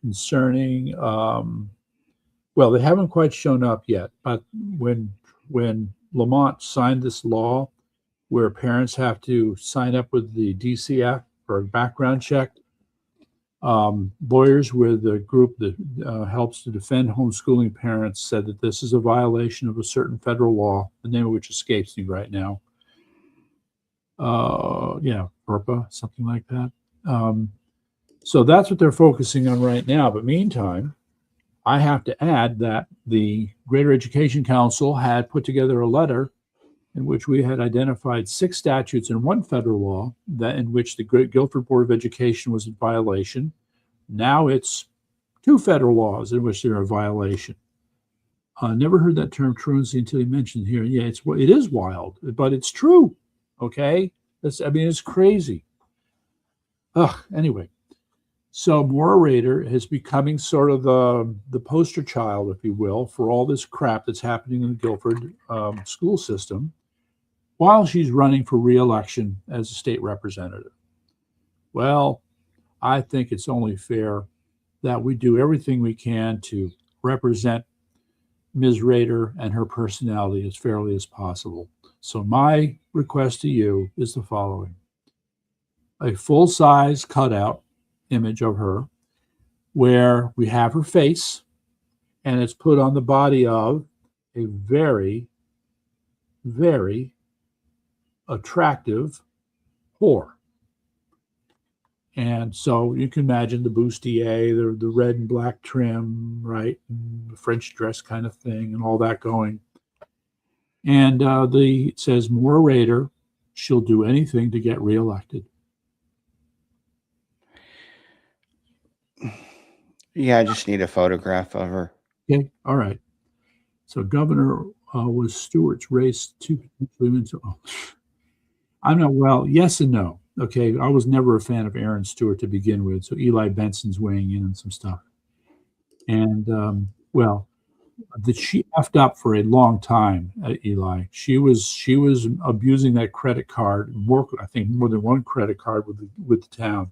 Speaker 1: concerning, well, they haven't quite shown up yet, but when Lamont signed this law where parents have to sign up with the DCF for a background check, lawyers with the group that helps to defend homeschooling parents said that this is a violation of a certain federal law, the name of which escapes me right now. FERPA, something like that. So that's what they're focusing on right now. But meantime, I have to add that the Greater Education Council had put together a letter in which we had identified 6 statutes and 1 federal law that in which the Guilford Board of Education was in violation. Now it's 2 federal laws in which they're a violation. I never heard that term truancy until you mentioned here. Yeah, it is wild, but it's true. Okay, it's crazy. Anyway, so Maura Rader is becoming sort of the poster child, if you will, for all this crap that's happening in the Guilford school system, while she's running for re-election as a state representative. Well, I think it's only fair that we do everything we can to represent Ms. Rader and her personality as fairly as possible. So my request to you is the following: a full-size cutout image of her where we have her face and it's put on the body of a very, very attractive whore. And so you can imagine the bustier, the red and black trim, right? And the French dress kind of thing and all that going. And it says, Maura Rader, she'll do anything to get reelected.
Speaker 2: Yeah, I just need a photograph of her.
Speaker 1: Okay, all right. So Governor was Stewart's race to potentially win. I'm not, well, yes and no. Okay, I was never a fan of Aaron Stewart to begin with, so Eli Benson's weighing in on some stuff. And, she effed up for a long time, Eli. She was abusing that credit card, I think more than one credit card with the town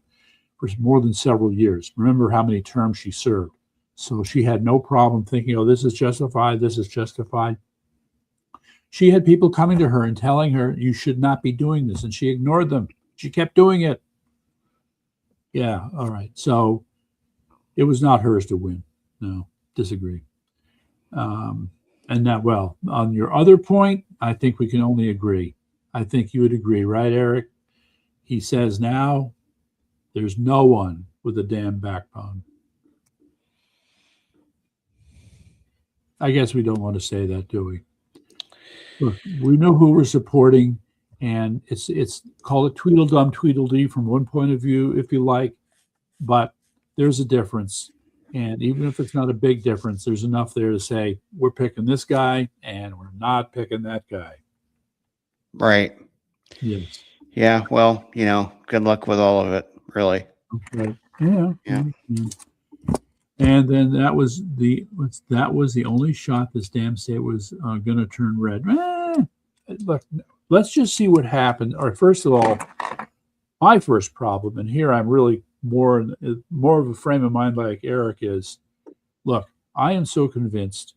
Speaker 1: for more than several years. Remember how many terms she served. So she had no problem thinking, oh, this is justified, this is justified. She had people coming to her and telling her, you should not be doing this, and she ignored them. She kept doing it. Yeah, all right. So it was not hers to win. No, disagree. And now, well, on your other point, I think we can only agree. I think you would agree, right, Eric? He says now there's no one with a damn backbone. I guess we don't want to say that, do we? Look, we know who we're supporting, and it's call it Tweedledum, Tweedledee from one point of view, if you like, but there's a difference. And even if it's not a big difference, there's enough there to say, we're picking this guy and we're not picking that guy.
Speaker 2: Right.
Speaker 1: Yes.
Speaker 2: Yeah, well, good luck with all of it, really.
Speaker 1: Okay. Yeah. And then that was the only shot this damn state was going to turn red. Look, let's just see what happened. Or first of all, my first problem, and here I'm really more of a frame of mind like Eric is, look, I am so convinced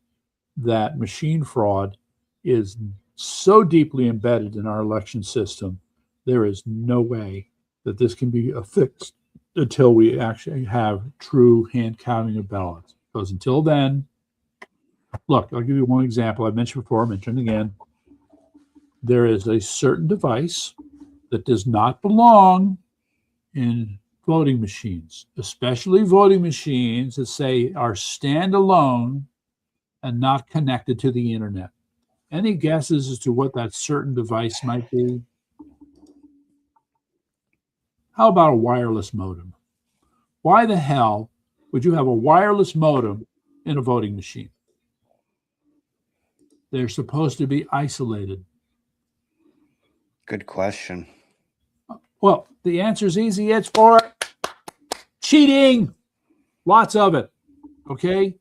Speaker 1: that machine fraud is so deeply embedded in our election system, there is no way that this can be fixed until we actually have true hand counting of ballots. Because until then, look, I'll give you one example. I mentioned before, I mentioned again, there is a certain device that does not belong in voting machines, especially voting machines that say are standalone and not connected to the internet. Any guesses as to what that certain device might be? How about a wireless modem? Why the hell would you have a wireless modem in a voting machine? They're supposed to be isolated.
Speaker 2: Good question.
Speaker 1: Well, the answer is easy. It's for cheating. Lots of it. Okay.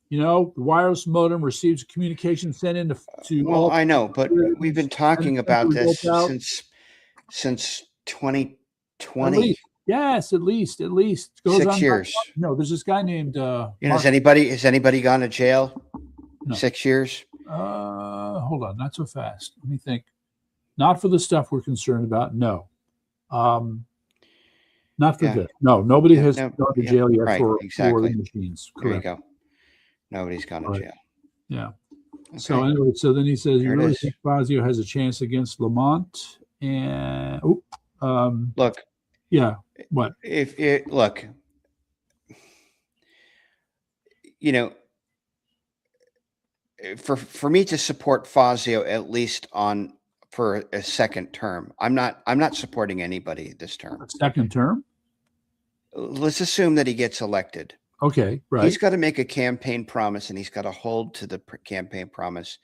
Speaker 1: You know, the wireless modem receives communication sent into
Speaker 2: Well,
Speaker 1: all.
Speaker 2: I know, but we've been talking about this since 2020.
Speaker 1: At least, yes, at least it goes
Speaker 2: 6
Speaker 1: on.
Speaker 2: years.
Speaker 1: No, there's this guy named.
Speaker 2: Has anybody gone to jail?
Speaker 1: No.
Speaker 2: 6 years.
Speaker 1: Hold on, not so fast. Let me think. Not for the stuff we're concerned about. No. Not for this. No, nobody has gone to jail yet for the machines. Correct.
Speaker 2: There you go. Nobody's gone to jail.
Speaker 1: Yeah. Okay. So anyway, so then he says, "You really think Fazio has a chance against Lamont?" And
Speaker 2: look,
Speaker 1: yeah, what?
Speaker 2: Look, you know, for me to support Fazio at least for a second term, I'm not supporting anybody this term.
Speaker 1: Second term?
Speaker 2: Let's assume that he gets elected.
Speaker 1: Okay, right.
Speaker 2: He's got to make a campaign promise, and he's got to hold to the campaign promise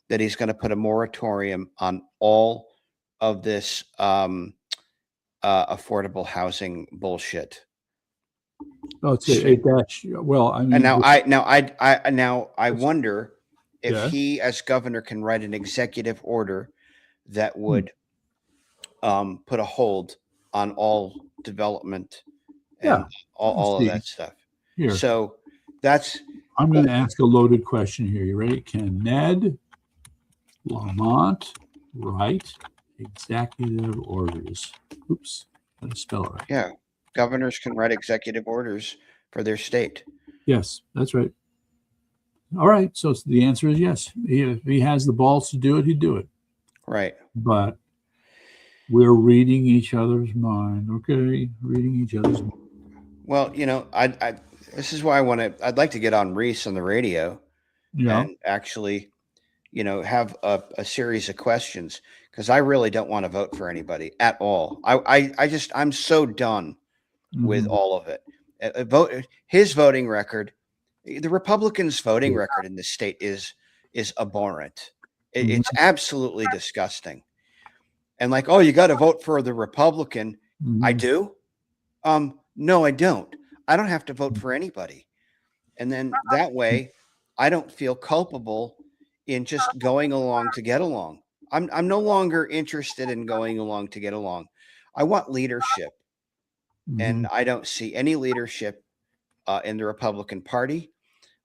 Speaker 2: that he's going to put a moratorium on all of this affordable housing bullshit.
Speaker 1: Oh, it's a dash. Well, I mean,
Speaker 2: and now I wonder if he, as governor, can write an executive order that would put a hold on all development and all of that stuff.
Speaker 1: Here.
Speaker 2: So
Speaker 1: I'm going to ask a loaded question here. You ready? Can Ned Lamont write executive orders? Oops, I didn't spell it right.
Speaker 2: Yeah, governors can write executive orders for their state.
Speaker 1: Yes, that's right. All right, so the answer is yes. If he has the balls to do it, he'd do it.
Speaker 2: Right.
Speaker 1: But we're reading each other's mind, okay? Reading each other's mind.
Speaker 2: Well, you know, this is why I'd like to get on Reese on the radio and actually, you know, have a series of questions, because I really don't want to vote for anybody at all. I'm so done with all of it. His voting record, the Republicans' voting record in this state is abhorrent. It's absolutely disgusting. And like, oh, you got to vote for the Republican. I do. No, I don't. I don't have to vote for anybody. And then that way I don't feel culpable in just going along to get along. I'm no longer interested in going along to get along. I want leadership. And I don't see any leadership in the Republican Party.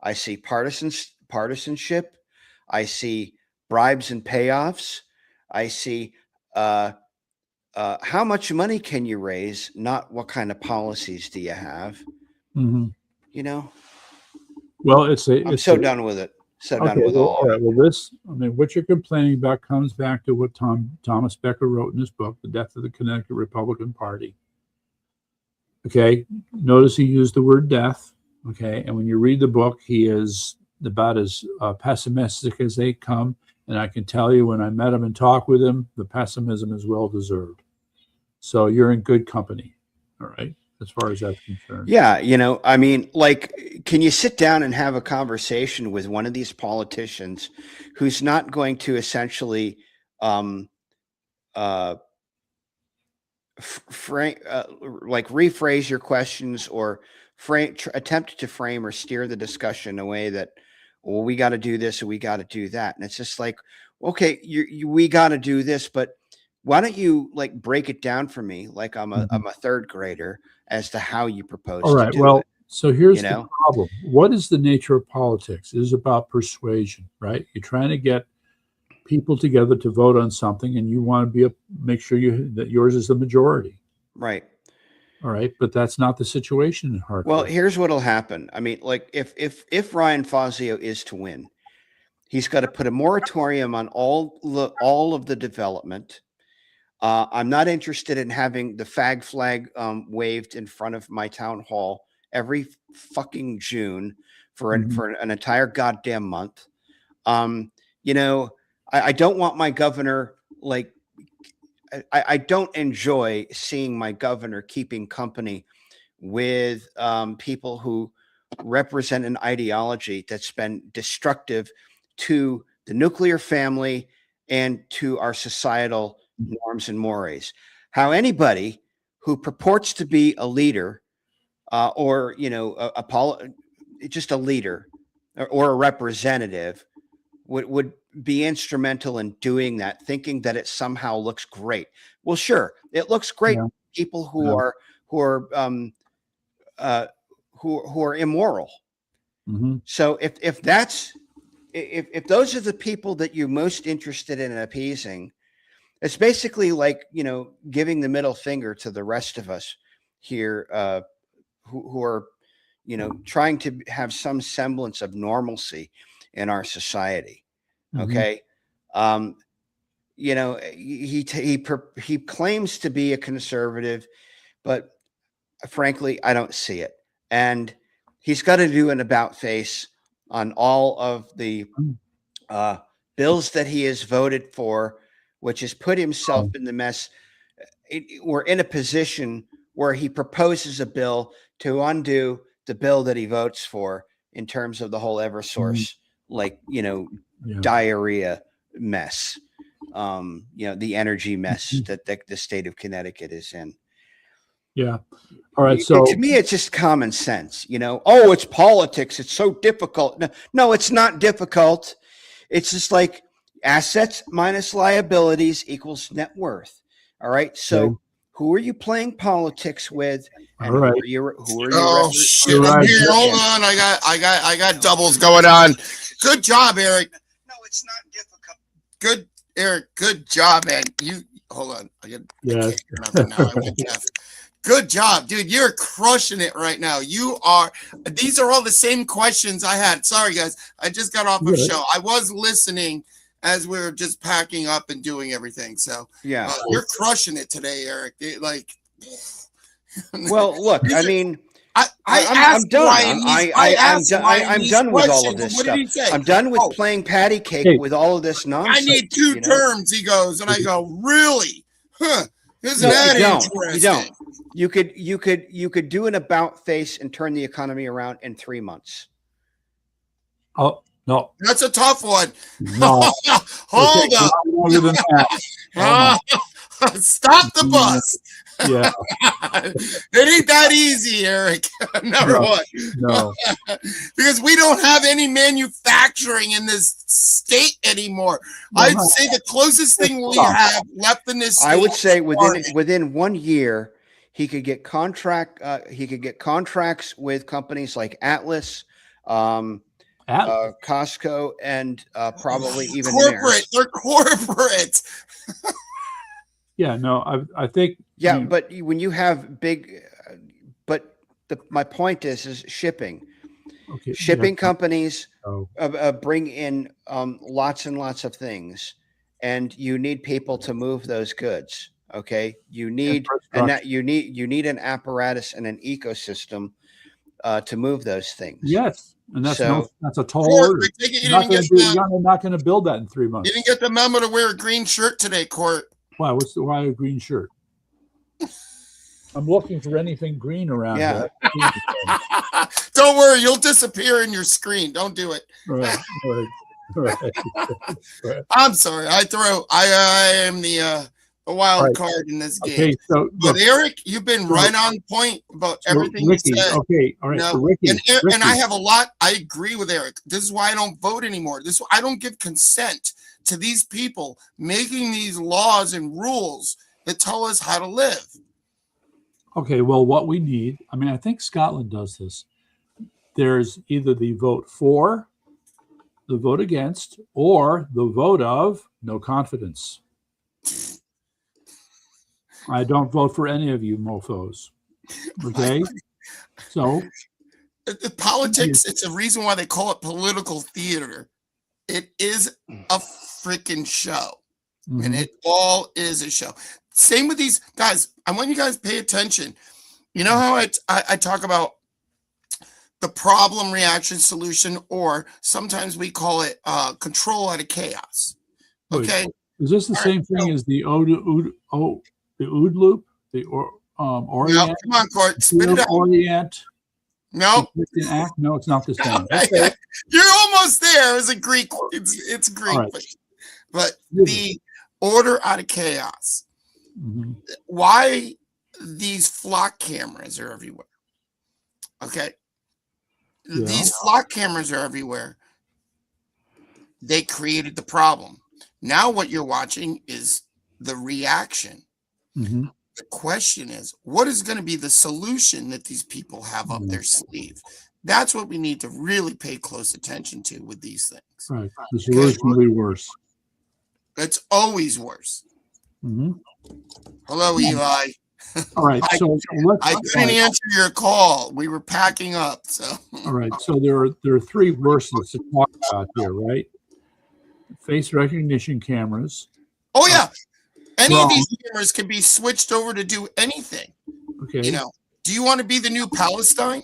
Speaker 2: I see partisanship. I see bribes and payoffs. I see how much money can you raise, not what kind of policies do you have. You know,
Speaker 1: well,
Speaker 2: I'm so done with it. So done with all of it.
Speaker 1: Well, what you're complaining about comes back to what Thomas Becker wrote in his book, The Death of the Connecticut Republican Party. Okay, notice he used the word death. Okay, and when you read the book, he is about as pessimistic as they come. And I can tell you, when I met him and talked with him, the pessimism is well deserved. So you're in good company, all right, as far as that's concerned.
Speaker 2: Yeah, you know, I mean, like, can you sit down and have a conversation with one of these politicians who's not going to essentially rephrase your questions or attempt to frame or steer the discussion in a way that, well, we got to do this or we got to do that. And it's just like, okay, we got to do this, but why don't you like break it down for me? Like I'm a third grader as to how you propose to do it.
Speaker 1: So here's the problem. What is the nature of politics? It is about persuasion, right? You're trying to get people together to vote on something, and you want to make sure that yours is the majority.
Speaker 2: Right.
Speaker 1: All right, but that's not the situation in Hartford.
Speaker 2: Well, here's what'll happen. I mean, like if Ryan Fazio is to win, he's got to put a moratorium on all of the development. I'm not interested in having the fag flag waved in front of my town hall every fucking June for an entire goddamn month. You know, I don't want my governor like I don't enjoy seeing my governor keeping company with people who represent an ideology that's been destructive to the nuclear family and to our societal norms and mores. How anybody who purports to be a leader or, you know, just a leader or a representative would be instrumental in doing that, thinking that it somehow looks great. Well, sure, it looks great.
Speaker 1: Yeah.
Speaker 2: People who are who are immoral.
Speaker 1: Mm-hmm.
Speaker 2: So if those are the people that you're most interested in appeasing, it's basically like, you know, giving the middle finger to the rest of us here who are, you know, trying to have some semblance of normalcy in our society. Okay. You know, he claims to be a conservative, but frankly, I don't see it. And he's got to do an about face on all of the bills that he has voted for, which has put himself in the mess. We're in a position where he proposes a bill to undo the bill that he votes for in terms of the whole Eversource, like, you know, diarrhea mess, you know, the energy mess that the state of Connecticut is in.
Speaker 1: Yeah. All right. So
Speaker 2: to me, it's just common sense, you know. Oh, it's politics. It's so difficult. No, it's not difficult. It's just like assets minus liabilities equals net worth. All right. So who are you playing politics with? And
Speaker 1: all right.
Speaker 2: who are you
Speaker 3: Oh shit! I'm here. Hold on. I got doubles going on. Good job, Eric.
Speaker 2: No, it's not difficult.
Speaker 3: Good, Eric. Good job, man. You hold on. I can't hear nothing now. I went deaf. Good job, dude. You're crushing it right now. You are. These are all the same questions I had. Sorry, guys. I just got off of show. I was listening as we were just packing up and doing everything. So
Speaker 2: yeah,
Speaker 3: you're crushing it today, Eric.
Speaker 2: Well, look. I mean,
Speaker 3: I'm done.
Speaker 2: I'm done with all of this
Speaker 3: what
Speaker 2: stuff.
Speaker 3: Did he say?
Speaker 2: I'm done with playing patty cake with all of this nonsense.
Speaker 3: I need two terms. He goes, and I go, really? Huh? Isn't that interesting?
Speaker 2: You don't. You could do an about face and turn the economy around in 3 months.
Speaker 1: Oh no,
Speaker 3: that's a tough one.
Speaker 1: No,
Speaker 3: hold up.
Speaker 1: Longer than that.
Speaker 3: Stop the bus.
Speaker 1: Yeah,
Speaker 3: it ain't that easy, Eric. Number one.
Speaker 1: No,
Speaker 3: because we don't have any manufacturing in this state anymore. I'd say the closest thing we have left in this state,
Speaker 2: I would say within 1 year, he could get contracts with companies like Atlas, Costco, and probably even
Speaker 3: corporate. They're corporate.
Speaker 1: Yeah, no, I think.
Speaker 2: Yeah, but when you have big, my point is shipping. Okay, shipping companies bring in lots and lots of things, and you need people to move those goods. Okay, you need you need an apparatus and an ecosystem to move those things.
Speaker 1: Yes, and that's a tall order. You're not going to build that in 3 months.
Speaker 3: You didn't get the memo to wear a green shirt today, Court.
Speaker 1: Why? Why a green shirt? I'm looking for anything green around here.
Speaker 3: Don't worry, you'll disappear in your screen. Don't do it.
Speaker 1: Right.
Speaker 3: I'm sorry. I am the wild card in this game. Okay, but Eric, you've been right on point about everything
Speaker 1: Ricky,
Speaker 3: you said.
Speaker 1: Okay, all right. So Ricky,
Speaker 3: and I have a lot. I agree with Eric. This is why I don't vote anymore. I don't give consent to these people making these laws and rules that tell us how to live.
Speaker 1: Okay, well, what we need, I mean, I think Scotland does this. There's either the vote for, the vote against, or the vote of no confidence. I don't vote for any of you mofos. Okay? So.
Speaker 3: The politics, it's a reason why they call it political theater. It is a freaking show. And it all is a show. Same with these guys. I want you guys to pay attention. You know how I talk about the problem, reaction, solution, or sometimes we call it control out of chaos. Okay.
Speaker 1: Is this the same thing as the OOD loop? The Orient?
Speaker 3: No, come on, Court. Spit it out.
Speaker 1: Orient?
Speaker 3: No.
Speaker 1: No, it's not the same.
Speaker 3: Okay. You're almost there. It was a Greek. It's Greek.
Speaker 1: Right.
Speaker 3: But the order out of chaos.
Speaker 1: Mm-hmm.
Speaker 3: Why these flock cameras are everywhere? Okay.
Speaker 1: Yeah.
Speaker 3: These flock cameras are everywhere. They created the problem. Now what you're watching is the reaction.
Speaker 1: Mm-hmm.
Speaker 3: The question is, what is going to be the solution that these people have up their sleeve? That's what we need to really pay close attention to with these things.
Speaker 1: Right. The solution will be worse.
Speaker 3: It's always worse.
Speaker 1: Mm-hmm.
Speaker 3: Hello, Eli.
Speaker 1: All right. So
Speaker 3: I couldn't answer your call. We were packing up. So
Speaker 1: all right. So there are three worsens to talk about here, right? Face recognition cameras.
Speaker 3: Oh yeah. Any of these cameras can be switched over to do anything.
Speaker 1: Okay.
Speaker 3: You know, do you want to be the new Palestine?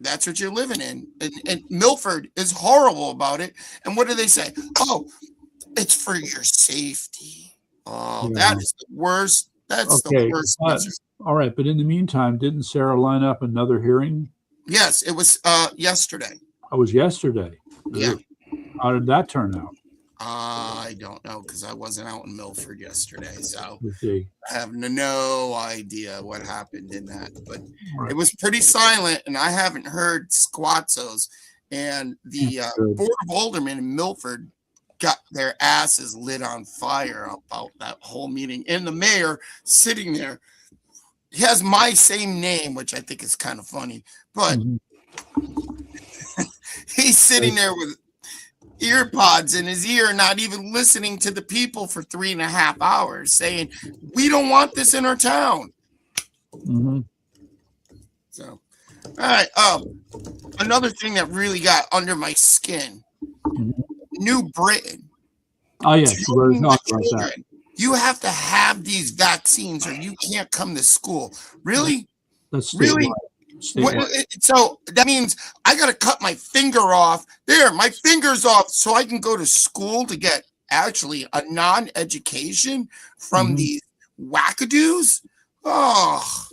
Speaker 3: That's what you're living in. And Milford is horrible about it. And what do they say? Oh, it's for your safety. Oh, that is the worst. That's the worst.
Speaker 1: All right. But in the meantime, didn't Sarah line up another hearing?
Speaker 3: Yes, it was yesterday.
Speaker 1: It was yesterday.
Speaker 3: Yeah.
Speaker 1: How did that turn out?
Speaker 3: I don't know because I wasn't out in Milford yesterday, so
Speaker 1: I
Speaker 3: have no idea what happened in that. But it was pretty silent, and I haven't heard squatzos. And the Board of Aldermen in Milford got their asses lit on fire about that whole meeting. And the mayor sitting there, he has my same name, which I think is kind of funny, but he's sitting there with ear pods in his ear, not even listening to the people for 3.5 hours, saying, we don't want this in our town.
Speaker 1: Mm-hmm.
Speaker 3: So, all right. Another thing that really got under my skin, New Britain.
Speaker 1: Oh, yeah. We're talking about that.
Speaker 3: You have to have these vaccines or you can't come to school. Really?
Speaker 1: That's
Speaker 3: really? So that means I got to cut my finger off. There, my finger's off so I can go to school to get actually a non-education from these wackadoos. Oh.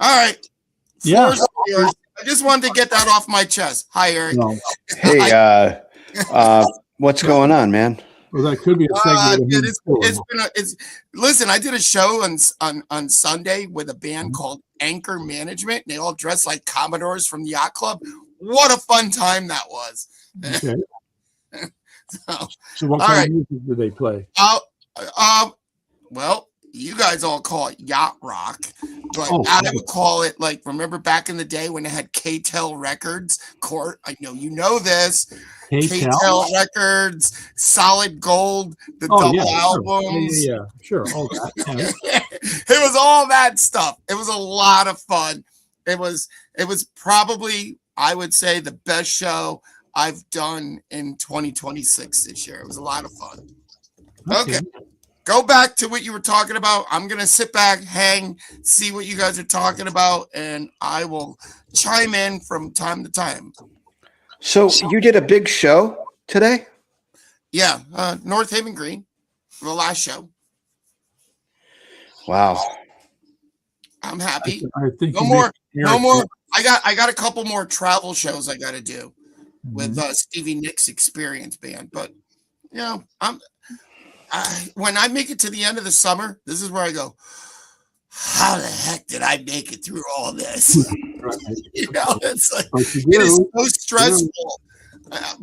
Speaker 3: All right.
Speaker 1: Yeah.
Speaker 3: I just wanted to get that off my chest. Hi, Eric.
Speaker 1: No.
Speaker 2: Hey, what's going on, man?
Speaker 1: Well, that could be a segment.
Speaker 3: Listen, I did a show on Sunday with a band called Anchor Management, and they all dressed like Commodores from the Yacht Club. What a fun time that was.
Speaker 1: Okay. So what kind of music do they play?
Speaker 3: Well, you guys all call it yacht rock, but I would call it like, remember back in the day when they had K-Tel Records? Court, I know you know this. K-Tel Records, Solid Gold, the double albums.
Speaker 1: Yeah, sure. All that.
Speaker 3: It was all that stuff. It was a lot of fun. It was probably, I would say, the best show I've done in 2026 this year. It was a lot of fun. Okay. Go back to what you were talking about. I'm going to sit back, hang, see what you guys are talking about, and I will chime in from time to time.
Speaker 2: So you did a big show today?
Speaker 3: Yeah, North Haven Green, the last show.
Speaker 2: Wow.
Speaker 3: I'm happy.
Speaker 1: I think
Speaker 3: no more. I got a couple more travel shows I got to do with Stevie Nicks Experience Band, but you know, when I make it to the end of the summer, this is where I go, how the heck did I make it through all this? You know, it's like, it is so stressful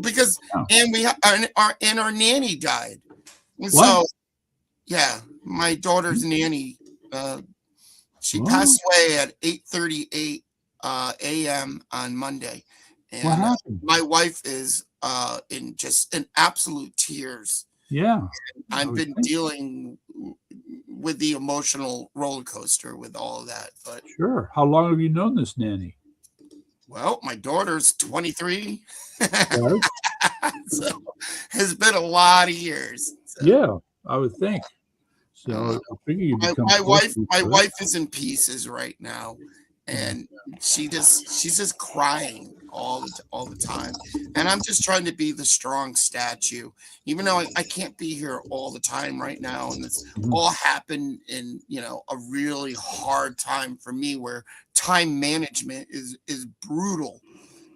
Speaker 3: because, and we our nanny died. And so, yeah, my daughter's nanny, she passed away at 8:38 a.m. on Monday. And my wife is in absolute tears.
Speaker 1: Yeah.
Speaker 3: I've been dealing with the emotional roller coaster with all of that. But
Speaker 1: sure. How long have you known this nanny?
Speaker 3: Well, my daughter's 23. So it's been a lot of years. So.
Speaker 1: Yeah, I would think. So I figure you
Speaker 3: my wife is in pieces right now. and she's just crying all the time. And I'm just trying to be the strong statue, even though I can't be here all the time right now. And this all happened in, a really hard time for me, where time management is brutal.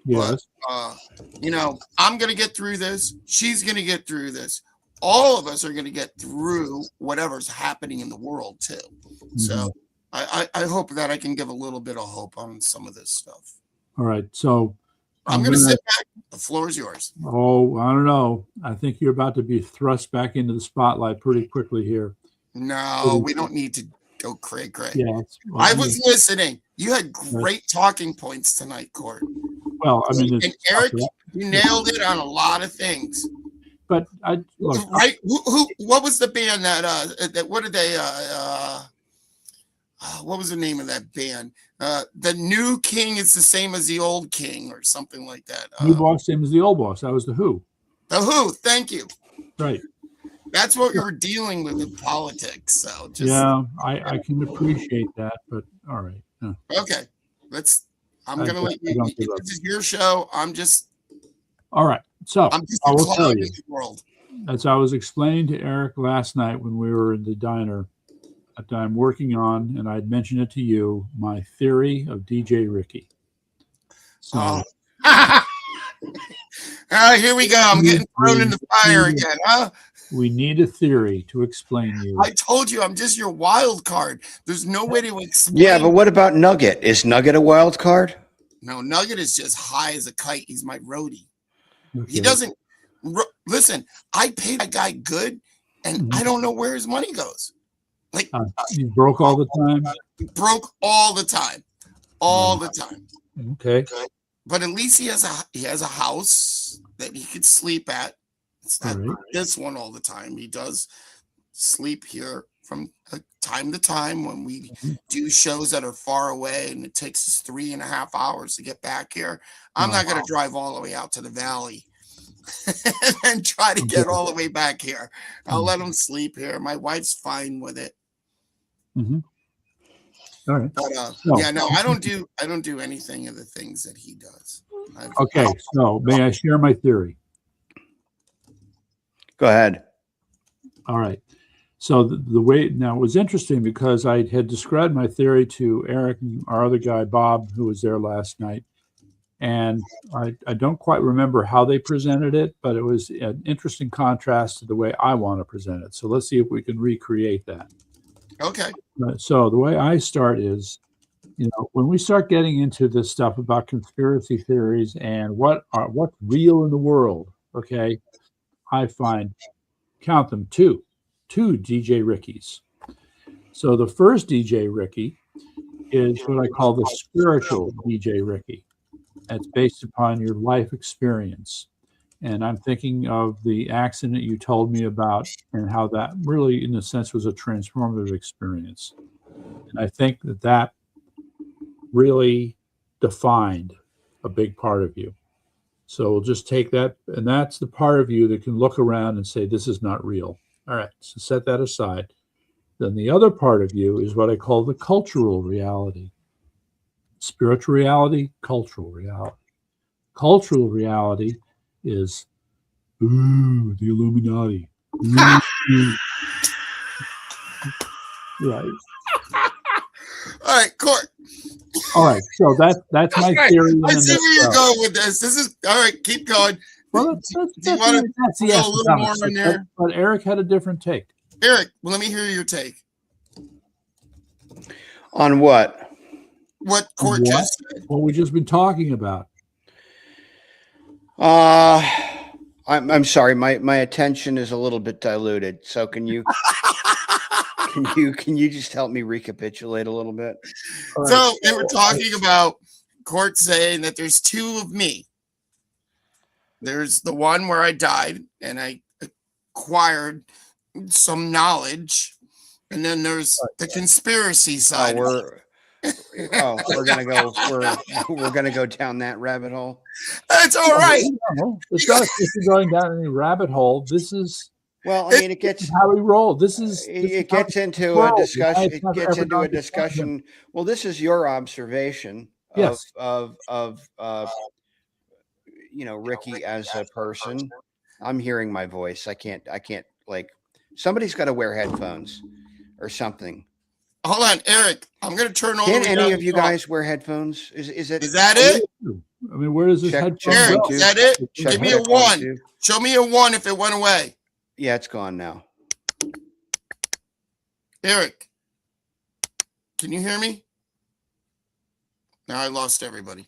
Speaker 1: Yes.
Speaker 3: But, I'm going to get through this. She's going to get through this. All of us are going to get through whatever's happening in the world too. So I hope that I can give a little bit of hope on some of this stuff.
Speaker 1: All right. So
Speaker 3: I'm going to sit back. The floor is yours.
Speaker 1: Oh, I don't know. I think you're about to be thrust back into the spotlight pretty quickly here.
Speaker 3: No, we don't need to go cray.
Speaker 1: Yeah,
Speaker 3: I was listening. You had great talking points tonight, Court.
Speaker 1: Well, I mean,
Speaker 3: and Eric, you nailed it on a lot of things.
Speaker 1: But
Speaker 3: right? What was the band that? What did they? What was the name of that band? The new king is the same as the old king, or something like that.
Speaker 1: New boss, same as the old boss. That was the Who.
Speaker 3: The Who. Thank you.
Speaker 1: Right.
Speaker 3: That's what we're dealing with in politics. So
Speaker 1: I can appreciate that, but all right.
Speaker 3: Okay, I'm gonna let you. This is your show.
Speaker 1: All right. So I will tell you.
Speaker 3: World.
Speaker 1: As I was explaining to Eric last night when we were in the diner, that I'm working on, and I'd mentioned it to you, my theory of DJ Ricky. So,
Speaker 3: here we go. I'm getting thrown in the fire again, huh?
Speaker 1: We need a theory to explain you.
Speaker 3: I told you I'm just your wild card. There's no way to explain.
Speaker 2: Yeah, but what about Nugget? Is Nugget a wild card?
Speaker 3: No, Nugget is just high as a kite. He's my roadie.
Speaker 1: Okay.
Speaker 3: He doesn't listen. I pay that guy good, and I don't know where his money goes. Like
Speaker 1: he's broke all the time.
Speaker 3: Broke all the time, all the time.
Speaker 1: Okay.
Speaker 3: But at least he has a house that he could sleep at. It's not this one all the time. He does sleep here from time to time when we do shows that are far away, and it takes us 3.5 hours to get back here. I'm not going to drive all the way out to the valley and try to get all the way back here. I'll let him sleep here. My wife's fine with it.
Speaker 1: All right.
Speaker 3: But I don't do anything of the things that he does.
Speaker 1: Okay, so may I share my theory?
Speaker 2: Go ahead.
Speaker 1: All right. So the way now it was interesting because I had described my theory to Eric and our other guy, Bob, who was there last night. And I don't quite remember how they presented it, but it was an interesting contrast to the way I want to present it. So let's see if we can recreate that.
Speaker 3: Okay.
Speaker 1: So the way I start is, when we start getting into this stuff about conspiracy theories and what's real in the world, okay, I find, count them, two DJ Rickies. So the first DJ Ricky is what I call the spiritual DJ Ricky. That's based upon your life experience. And I'm thinking of the accident you told me about and how that really, in a sense, was a transformative experience. And I think that really defined a big part of you. So we'll just take that, and that's the part of you that can look around and say, this is not real. All right, so set that aside. Then the other part of you is what I call the cultural reality. Spiritual reality, cultural reality. Cultural reality is, the Illuminati. Right.
Speaker 3: All right, Court.
Speaker 1: All right, so that's my theory.
Speaker 3: I see where you're going with this. This is all right. Keep going.
Speaker 1: Well, that's a little more in there. But Eric had a different take.
Speaker 3: Eric, well, let me hear your take.
Speaker 2: On what?
Speaker 3: What Court just said.
Speaker 1: What we've just been talking about.
Speaker 2: I'm sorry. My attention is a little bit diluted. So can you just help me recapitulate a little bit?
Speaker 3: So they were talking about Court saying that there's two of me. There's the one where I died and I acquired some knowledge, and then there's the conspiracy side.
Speaker 2: We're gonna go down that rabbit hole.
Speaker 3: That's all right.
Speaker 1: It's not if you're going down any rabbit hole. This is
Speaker 2: Well, I mean, it gets
Speaker 1: how we roll. This is
Speaker 2: gets into a discussion. It gets into a discussion. Well, this is your observation
Speaker 1: yes.
Speaker 2: of Ricky as a person. I'm hearing my voice. I can't like somebody's got to wear headphones or something.
Speaker 3: Hold on, Eric. I'm going to turn on.
Speaker 2: Can any of you guys wear headphones? Is that
Speaker 3: it?
Speaker 1: I mean, where does this headphone
Speaker 3: Eric,
Speaker 1: go?
Speaker 3: is that it? Give me a 1. Show me a 1 if it went away.
Speaker 2: Yeah, it's gone now.
Speaker 3: Eric, can you hear me? Now I lost everybody.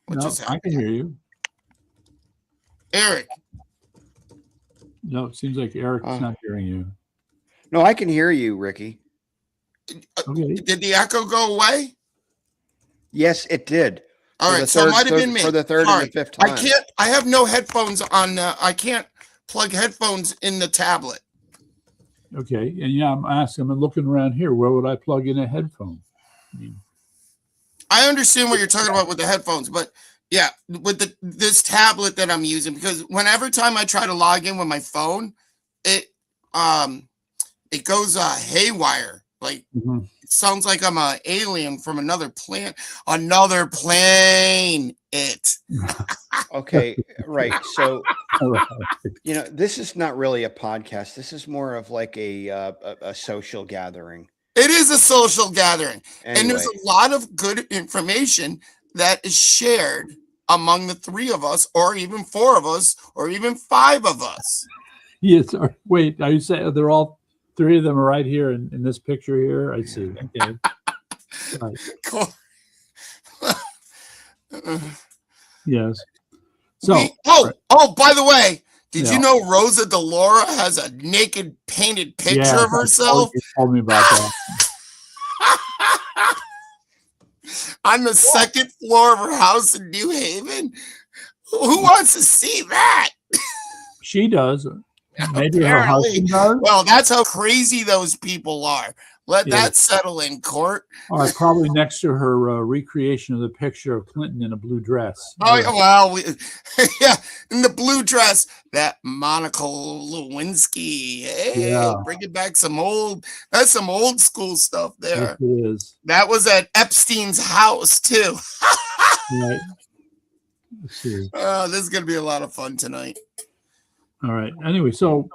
Speaker 1: No, I can hear you.
Speaker 3: Eric.
Speaker 1: No, it seems like Eric's not hearing you.
Speaker 2: No, I can hear you, Ricky.
Speaker 3: Okay. Did the echo go away?
Speaker 2: Yes, it did.
Speaker 3: All right, so it might have been me.
Speaker 2: For the third and the fifth time.
Speaker 3: I have no headphones on. I can't plug headphones in the tablet.
Speaker 1: Okay, and yeah, I'm looking around here. Where would I plug in a headphone?
Speaker 3: I understand what you're talking about with the headphones, but yeah, with this tablet that I'm using, because whenever time I try to log in with my phone, it goes haywire. Like it sounds like I'm an alien from another planet. Another plane.
Speaker 2: Okay, right. So this is not really a podcast. This is more of like a social gathering.
Speaker 3: It is a social gathering.
Speaker 2: Anyway.
Speaker 3: And there's a lot of good information that is shared among the 3 of us, or even 4 of us, or even 5 of us.
Speaker 1: Yes. Wait, are you saying they're all 3 of them are right here in this picture here? I see. Okay. Right.
Speaker 3: Cool.
Speaker 1: Yes. So.
Speaker 3: By the way, did you know Rosa DeLaura has a naked painted picture of herself?
Speaker 1: You told me about that.
Speaker 3: On the 2nd floor of her house in New Haven? Who wants to see that?
Speaker 1: She does. Maybe her husband does.
Speaker 3: Well, that's how crazy those people are. Let that settle in, Court.
Speaker 1: Or probably next to her recreation of the picture of Clinton in a blue dress.
Speaker 3: Oh, well, yeah, in the blue dress, that Monica Lewinsky. Hey, bringing back that's some old school stuff there.
Speaker 1: Yes, it is.
Speaker 3: That was at Epstein's house, too.
Speaker 1: Right. Let's see.
Speaker 3: This is going to be a lot of fun tonight.
Speaker 1: All right. Anyway, so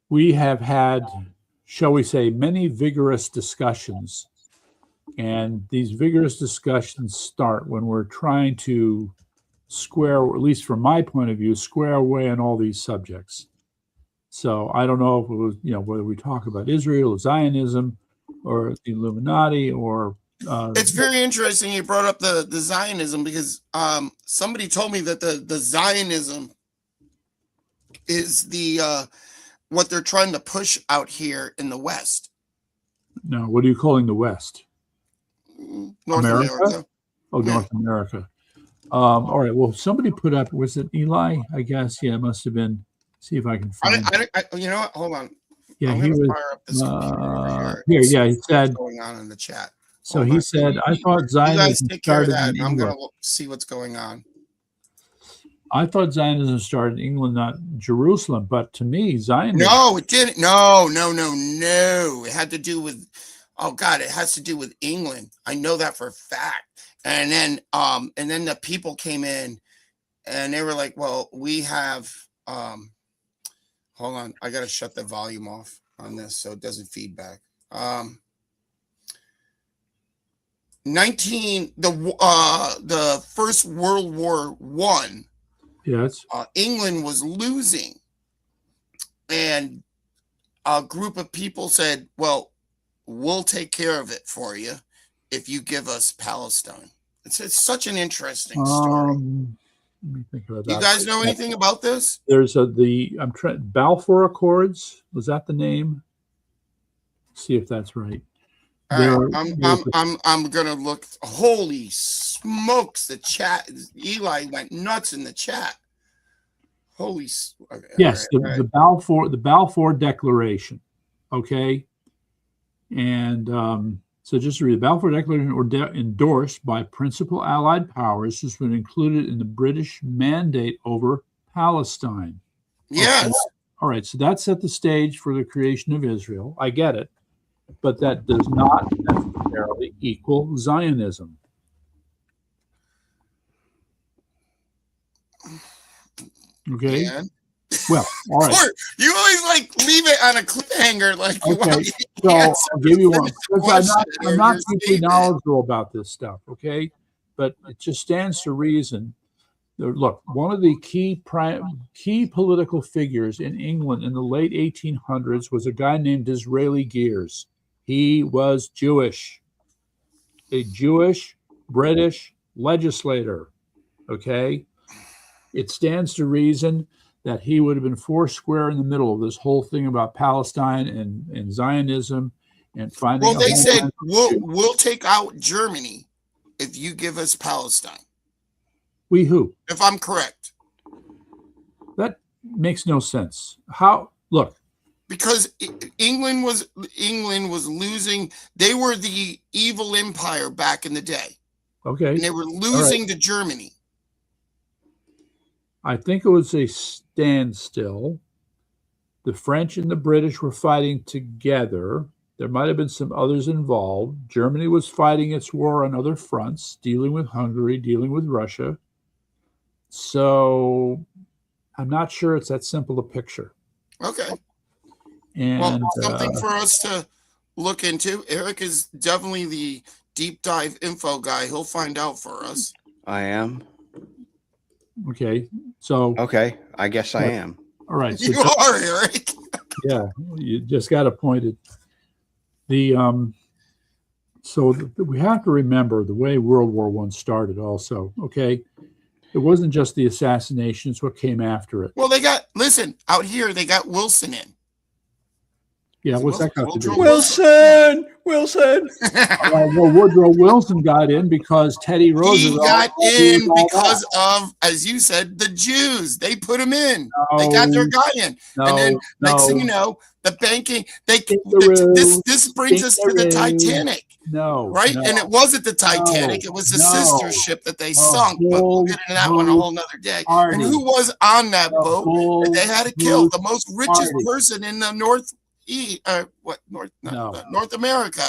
Speaker 1: we have had, shall we say, many vigorous discussions. And these vigorous discussions start when we're trying to square, or at least from my point of view, square away on all these subjects. So I don't know if it was, whether we talk about Israel, Zionism, or the Illuminati, or
Speaker 3: it's very interesting you brought up the Zionism, because somebody told me that the Zionism is the what they're trying to push out here in the West.
Speaker 1: No, what are you calling the West?
Speaker 3: North America.
Speaker 1: Oh, North America. All right. Well, somebody put up, was it Eli? I guess. Yeah, it must have been. See if I can find
Speaker 3: it. You know what? Hold on.
Speaker 1: Yeah, he was.
Speaker 3: Fire up this computer
Speaker 1: here, yeah, he said.
Speaker 3: What's going on in the chat?
Speaker 1: So he said, I thought Zionism started in England.
Speaker 3: I'm going to see what's going on.
Speaker 1: I thought Zionism started in England, not Jerusalem. But to me, Zionism.
Speaker 3: No, it didn't. No. It had to do with, it has to do with England. I know that for a fact. And then the people came in and they were like, well, we have, hold on. I got to shut the volume off on this so it doesn't feedback. The First World War I.
Speaker 1: Yes.
Speaker 3: England was losing, and a group of people said, "Well, we'll take care of it for you if you give us Palestine." It's such an interesting story.
Speaker 1: Let me think about that.
Speaker 3: You guys know anything about this?
Speaker 1: There's Balfour Accords. Was that the name? Let's see if that's right.
Speaker 3: All right, I'm gonna look. Holy smokes! The chat. Eli went nuts in the chat. Holy. Okay,
Speaker 1: yes, the Balfour Declaration. Okay, and so just to read, the Balfour Declaration endorsed by principal Allied powers has been included in the British mandate over Palestine.
Speaker 3: Yes.
Speaker 1: Okay. All right. So that set the stage for the creation of Israel. I get it. But that does not necessarily equal Zionism. Okay.
Speaker 3: Yeah.
Speaker 1: Well, all right.
Speaker 3: Court, you always like leave it on a cliffhanger, like you
Speaker 1: Okay.
Speaker 3: want
Speaker 1: So
Speaker 3: answer
Speaker 1: I'll give you one.
Speaker 3: the
Speaker 1: Because I'm
Speaker 3: question
Speaker 1: not
Speaker 3: or your
Speaker 1: deeply
Speaker 3: statement.
Speaker 1: knowledgeable about this stuff. Okay. But it just stands to reason. Look, one of the key political figures in England in the late 1800s was a guy named Disraeli Gears. He was Jewish, a Jewish British legislator. Okay. It stands to reason that he would have been four square in the middle of this whole thing about Palestine and Zionism and finding.
Speaker 3: Well, they said we'll take out Germany if you give us Palestine.
Speaker 1: We who?
Speaker 3: If I'm correct.
Speaker 1: That makes no sense. How? Look.
Speaker 3: Because England was losing. They were the evil empire back in the day.
Speaker 1: Okay.
Speaker 3: And they were losing to Germany.
Speaker 1: I think it was a standstill. The French and the British were fighting together. There might have been some others involved. Germany was fighting its war on other fronts, dealing with Hungary, dealing with Russia. So I'm not sure it's that simple a picture.
Speaker 3: Okay.
Speaker 1: And
Speaker 3: well, something for us to look into. Eric is definitely the deep dive info guy. He'll find out for us.
Speaker 2: I am.
Speaker 1: Okay. So.
Speaker 2: Okay. I guess I am.
Speaker 1: All right. So
Speaker 3: you are, Eric.
Speaker 1: Yeah. You just got appointed. So we have to remember the way World War I started also. Okay. It wasn't just the assassinations, what came after it.
Speaker 3: Well, out here, they got Wilson in.
Speaker 1: Yeah, what's that got to do?
Speaker 2: Wilson!
Speaker 1: Well, Woodrow Wilson got in because Teddy Roosevelt.
Speaker 3: He got in because of, as you said, the Jews. They put him in. They got their guy in. And then next thing you know, the banking, this brings us to the Titanic. Right? And it wasn't the Titanic. It was the sister ship that they sunk. But we'll get into that one a whole nother day. And who was on that boat that they had to kill? The most richest person in the North America.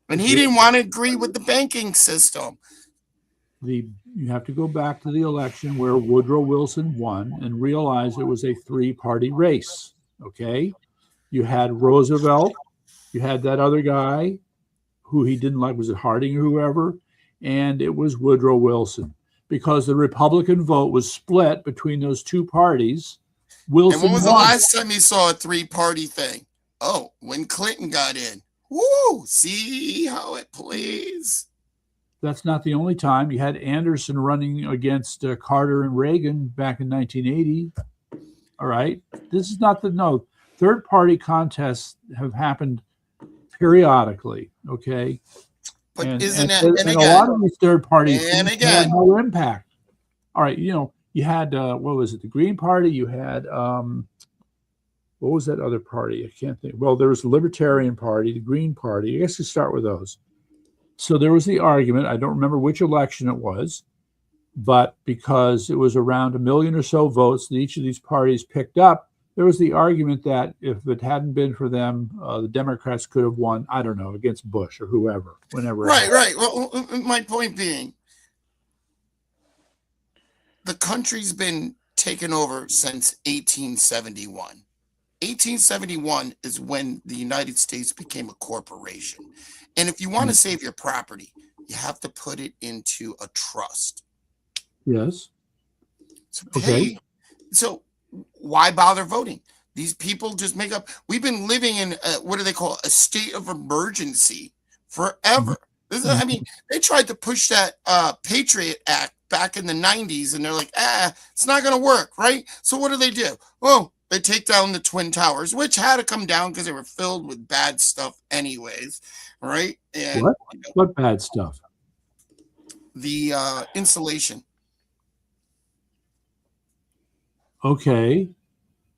Speaker 3: And he didn't want to agree with the banking system.
Speaker 1: You have to go back to the election where Woodrow Wilson won and realize it was a three-party race. Okay? You had Roosevelt, you had that other guy who he didn't like, was it Harding or whoever, and it was Woodrow Wilson. Because the Republican vote was split between those two parties. Wilson
Speaker 3: and when was
Speaker 1: won.
Speaker 3: the last time you saw a three-party thing? Oh, when Clinton got in. Woo! See how it plays?
Speaker 1: That's not the only time. You had Anderson running against Carter and Reagan back in 1980. All right. This is not third-party contests have happened periodically, okay?
Speaker 3: But
Speaker 1: and
Speaker 3: again,
Speaker 1: a lot of these third parties
Speaker 3: had
Speaker 1: no impact. All right, you had what was it? The Green Party. You had what was that other party? I can't think. Well, there was the Libertarian Party, the Green Party. I guess you start with those. So there was the argument. I don't remember which election it was, but because it was around 1 million or so votes that each of these parties picked up, there was the argument that if it hadn't been for them, the Democrats could have won. I don't know, against Bush or whoever, whenever.
Speaker 3: Right. Well, my point being, the country's been taken over since 1871. 1871 is when the United States became a corporation. And if you want to save your property, you have to put it into a trust.
Speaker 1: Yes.
Speaker 3: Okay. So why bother voting? These people just make up. We've been living in what do they call a state of emergency forever. I mean, they tried to push that Patriot Act back in the 90s, and they're like, it's not going to work, right? So what do? Well, they take down the Twin Towers, which had to come down because they were filled with bad stuff anyways, right? And,
Speaker 1: what bad stuff?
Speaker 3: The insulation.
Speaker 1: Okay.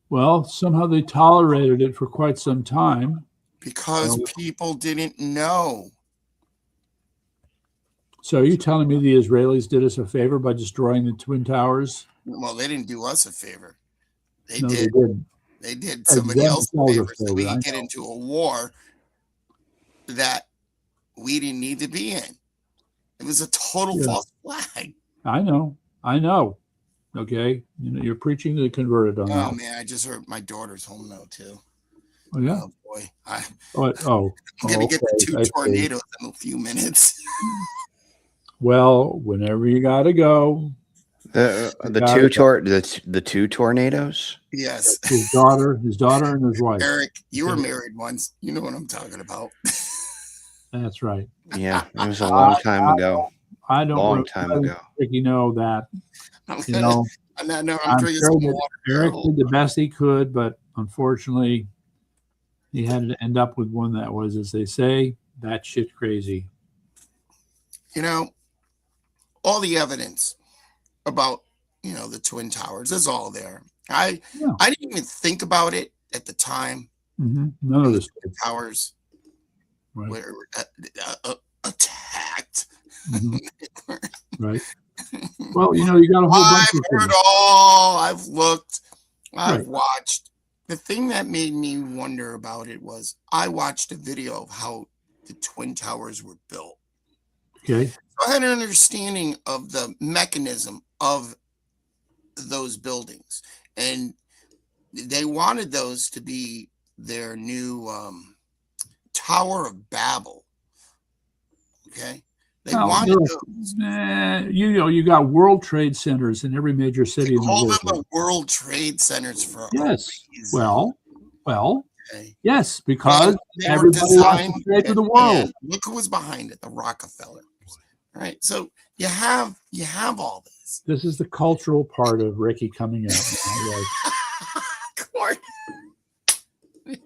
Speaker 1: Well, somehow they tolerated it for quite some time.
Speaker 3: Because people didn't know.
Speaker 1: So are you telling me the Israelis did us a favor by destroying the Twin Towers?
Speaker 3: Well, they didn't do us a favor. They
Speaker 1: No,
Speaker 3: did.
Speaker 1: they didn't.
Speaker 3: They did somebody else a favor so we could get into a war that we didn't need to be in. It was a total false flag.
Speaker 1: I know. Okay, you're preaching to the converted on that.
Speaker 3: Oh man, I just heard my daughter's home now too.
Speaker 1: Oh yeah.
Speaker 3: Oh boy, I'm gonna get the 2 tornadoes in a few minutes.
Speaker 1: Well, whenever you gotta go.
Speaker 2: The two tornadoes.
Speaker 3: Yes.
Speaker 1: His daughter and his wife.
Speaker 3: Eric, you were married once. You know what I'm talking about.
Speaker 1: That's right.
Speaker 2: Yeah, it was a long time ago.
Speaker 1: I don't
Speaker 2: long time ago.
Speaker 1: You know that.
Speaker 3: I'm
Speaker 1: sure
Speaker 3: drinking some water.
Speaker 1: Eric did the best he could, but unfortunately, he had to end up with one that was, as they say, that shit crazy.
Speaker 3: You know, all the evidence about the Twin Towers is all there. I didn't even think about it at the time.
Speaker 1: Mm-hmm. None of this
Speaker 3: Twin Towers were attacked.
Speaker 1: Mm-hmm. Right. Well, you got a whole bunch of
Speaker 3: heard all. I've looked. I've watched. The thing that made me wonder about it was I watched a video of how the Twin Towers were built.
Speaker 1: Okay.
Speaker 3: So I had an understanding of the mechanism of those buildings, and they wanted those to be their new Tower of Babel. Okay. They wanted those.
Speaker 1: You got World Trade Centers in every major city in the world.
Speaker 3: Call them the World Trade Centers for a reason.
Speaker 1: Well, yes, because everybody wants to trade with the world.
Speaker 3: Look who was behind it, the Rockefellers. Right. So you have all this.
Speaker 1: This is the cultural part of Ricky coming out.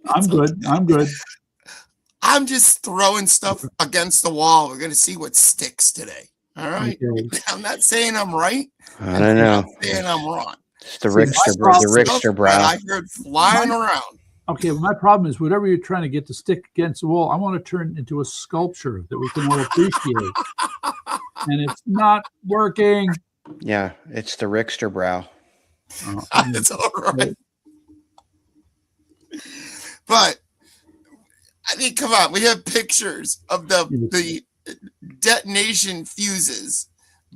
Speaker 1: I'm good.
Speaker 3: I'm just throwing stuff against the wall. We're going to see what sticks today. All right. Okay. I'm not saying I'm right.
Speaker 2: I don't know.
Speaker 3: I'm not saying I'm wrong.
Speaker 2: It's the Rickster brow.
Speaker 3: I heard flying around.
Speaker 1: Okay, well, my problem is whatever you're trying to get to stick against the wall, I want to turn into a sculpture that we can all appreciate. And it's not working.
Speaker 2: Yeah, it's the Rickster brow.
Speaker 3: It's all right. But I mean, come on, we have pictures of the detonation fuses,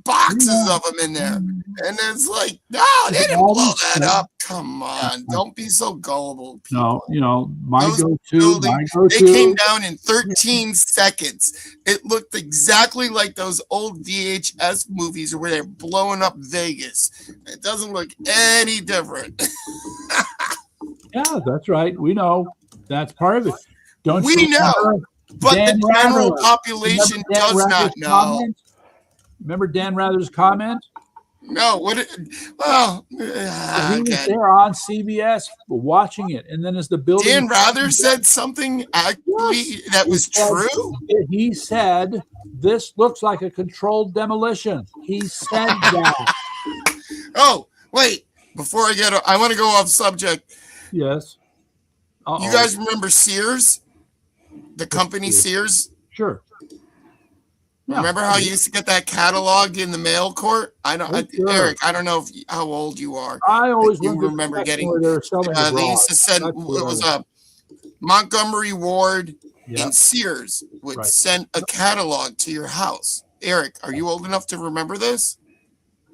Speaker 3: boxes of them in there, and it's like, no, they didn't blow that up. Come on, don't be so gullible, people.
Speaker 1: No, my go-to.
Speaker 3: They came down in 13 seconds. It looked exactly like those old VHS movies where they're blowing up Vegas. It doesn't look any different.
Speaker 1: Yeah, that's right. We know that's part of it.
Speaker 3: We know, but the general population does not know.
Speaker 1: Remember Dan Rather's comment?
Speaker 3: No, he was
Speaker 1: there on CBS watching it, and then as the building,
Speaker 3: Dan Rather said something actually that was true.
Speaker 1: He said, "This looks like a controlled demolition." He said that.
Speaker 3: Oh, wait! Before I want to go off subject.
Speaker 1: Yes.
Speaker 3: You guys remember Sears? The company Sears?
Speaker 1: Sure.
Speaker 3: Yeah. Remember how you used to get that catalog in the mail court? Eric, I don't know how old you are.
Speaker 1: I always
Speaker 3: remember getting. They used to send. It was a Montgomery Ward and Sears would send a catalog to your house. Eric, are you old enough to remember this?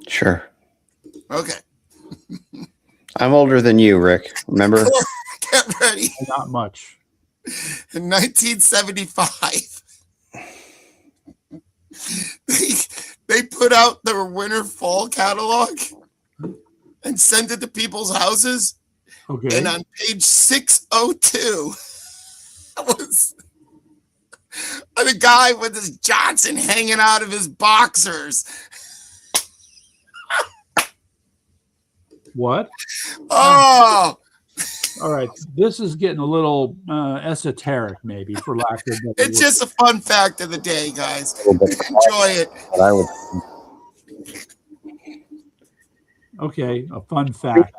Speaker 2: Sure.
Speaker 3: Okay.
Speaker 2: I'm older than you, Rick. Remember?
Speaker 3: Get ready.
Speaker 1: Not much.
Speaker 3: In 1975, they put out their winter fall catalog and sent it to people's houses.
Speaker 1: Okay.
Speaker 3: And on page 602 was the guy with his Johnson hanging out of his boxers.
Speaker 1: What?
Speaker 3: Oh.
Speaker 1: All right, this is getting a little esoteric, maybe, for lack of better
Speaker 3: It's just a fun fact of the day, guys. Enjoy it.
Speaker 1: Okay, a fun fact.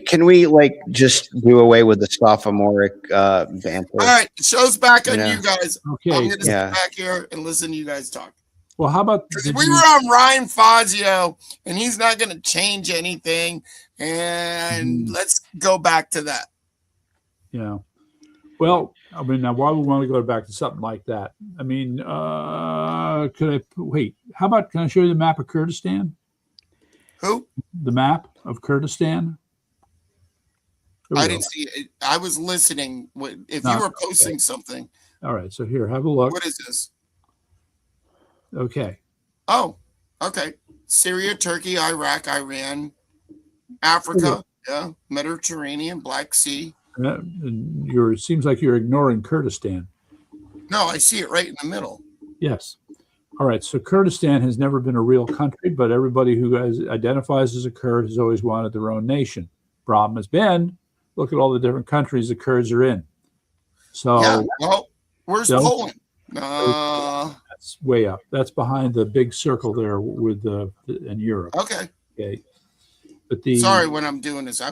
Speaker 2: Can we like just do away with the sophomoric banter?
Speaker 3: All right, show's back on you guys.
Speaker 1: Okay.
Speaker 3: I'm going to sit back here and listen to you guys talk.
Speaker 1: Well, how about
Speaker 3: we were on Ryan Fazio, and he's not going to change anything. And let's go back to that.
Speaker 1: Yeah. Well, I mean, now why would we want to go back to something like that? I mean, could I wait? How about, can I show you the map of Kurdistan?
Speaker 3: Who?
Speaker 1: The map of Kurdistan.
Speaker 3: I didn't see it. I was listening. If you were posting something.
Speaker 1: All right. So here, have a look.
Speaker 3: What is this?
Speaker 1: Okay.
Speaker 3: Oh, okay. Syria, Turkey, Iraq, Iran, Africa, yeah, Mediterranean, Black Sea.
Speaker 1: It seems like you're ignoring Kurdistan.
Speaker 3: No, I see it right in the middle.
Speaker 1: Yes. All right. So Kurdistan has never been a real country, but everybody who identifies as a Kurd has always wanted their own nation. Problem has been, look at all the different countries the Kurds are in. So
Speaker 3: yeah. Well, where's Poland?
Speaker 1: That's way up. That's behind the big circle there with in Europe.
Speaker 3: Okay.
Speaker 1: Okay. But
Speaker 3: sorry when I'm doing this,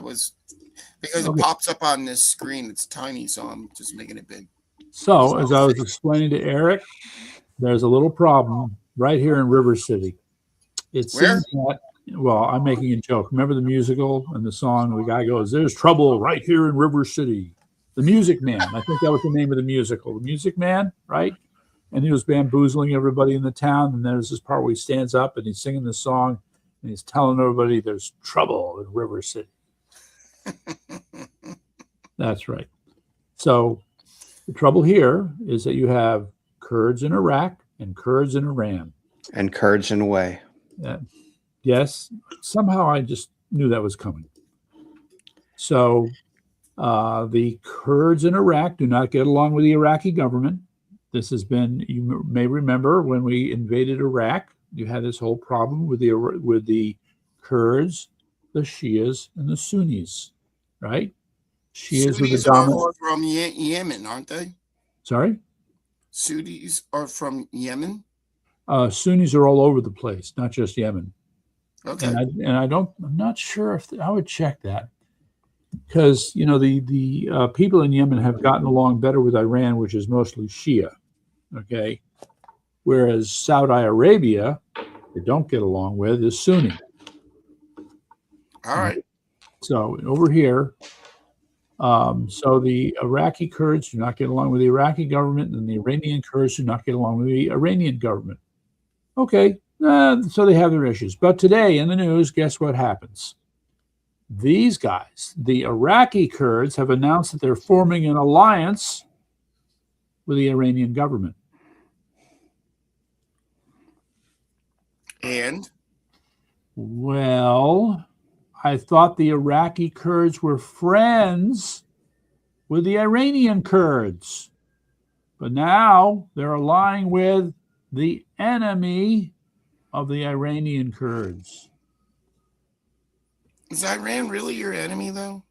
Speaker 3: because it pops up on this screen. It's tiny, so I'm just making it big.
Speaker 1: So as I was explaining to Eric, there's a little problem right here in River City. It seems that, well, I'm making a joke. Remember the musical and the song? The guy goes, "There's trouble right here in River City." The Music Man. I think that was the name of the musical. The Music Man, right? And he was bamboozling everybody in the town. And there's this part where he stands up and he's singing this song and he's telling everybody there's trouble in River City. That's right. So the trouble here is that you have Kurds in Iraq and Kurds in Iran.
Speaker 2: And Kurds in a way.
Speaker 1: Yes. Somehow I just knew that was coming. So the Kurds in Iraq do not get along with the Iraqi government. This has been, you may remember when we invaded Iraq, you had this whole problem with the Kurds, the Shias, and the Sunnis, right?
Speaker 3: Sunnis are from Yemen, aren't they?
Speaker 1: Sorry?
Speaker 3: Sunnis are from Yemen?
Speaker 1: Sunnis are all over the place, not just Yemen.
Speaker 3: Okay.
Speaker 1: And I'm not sure if I would check that. Because, you know, the people in Yemen have gotten along better with Iran, which is mostly Shia, okay? Whereas Saudi Arabia, they don't get along with, is Sunni.
Speaker 3: All right.
Speaker 1: So over here, so the Iraqi Kurds do not get along with the Iraqi government, and the Iranian Kurds do not get along with the Iranian government. Okay, so they have their issues. But today in the news, guess what happens? These guys, the Iraqi Kurds, have announced that they're forming an alliance with the Iranian government.
Speaker 3: And?
Speaker 1: Well, I thought the Iraqi Kurds were friends with the Iranian Kurds. But now they're allying with the enemy of the Iranian Kurds.
Speaker 3: Is Iran really your enemy, though?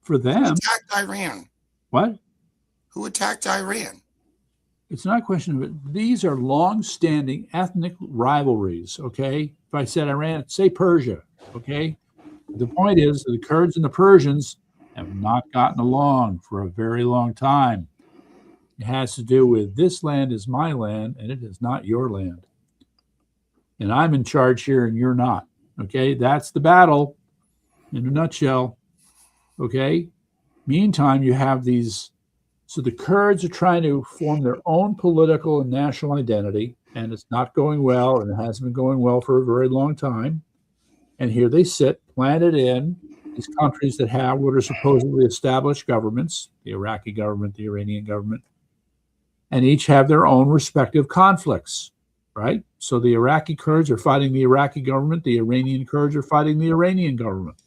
Speaker 1: For them.
Speaker 3: Who attacked Iran?
Speaker 1: What?
Speaker 3: Who attacked Iran?
Speaker 1: It's not a question of it. These are long-standing ethnic rivalries, okay? If I said Iran, say Persia, okay? The point is that the Kurds and the Persians have not gotten along for a very long time. It has to do with this land is my land and it is not your land. And I'm in charge here and you're not. Okay, that's the battle in a nutshell. Okay, meantime, you have these. So the Kurds are trying to form their own political and national identity, and it's not going well, and it hasn't been going well for a very long time. And here they sit, planted in these countries that have what are supposedly established governments, the Iraqi government, the Iranian government, and each have their own respective conflicts. Right? So the Iraqi Kurds are fighting the Iraqi government. The Iranian Kurds are fighting the Iranian government.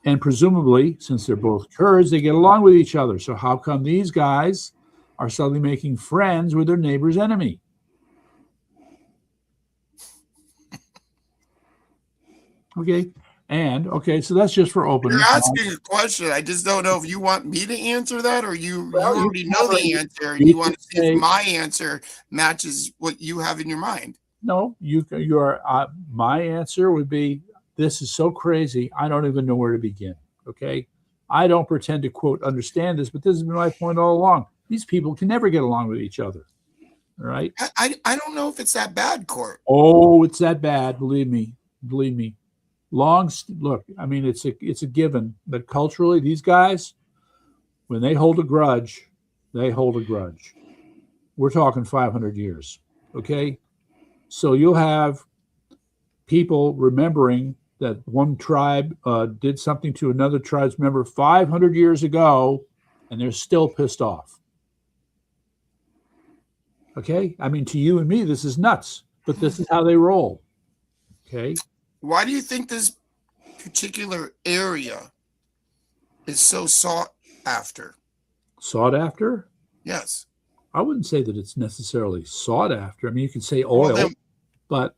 Speaker 1: And presumably, since they're both Kurds, they get along with each other. So how come these guys are suddenly making friends with their neighbor's enemy? Okay. And, okay, so that's just for opening.
Speaker 3: You're asking a question. I just don't know if you want me to answer that or you already know the answer. And you want to see if my answer matches what you have in your mind.
Speaker 1: No, you are. My answer would be, this is so crazy, I don't even know where to begin, okay? I don't pretend to, quote, understand this, but this has been my point all along. These people can never get along with each other, All right.
Speaker 3: I don't know if it's that bad, Court.
Speaker 1: Oh, it's that bad. Believe me. Believe me. Look, I mean, it's a given that culturally, these guys, when they hold a grudge, they hold a grudge. We're talking 500 years. Okay. So you'll have people remembering that one tribe did something to another tribe's member 500 years ago, and they're still pissed off. Okay? I mean, to you and me, this is nuts, but this is how they roll. Okay?
Speaker 3: Why do you think this particular area is so sought after?
Speaker 1: Sought after?
Speaker 3: Yes.
Speaker 1: I wouldn't say that it's necessarily sought after. I mean, you could say oil, but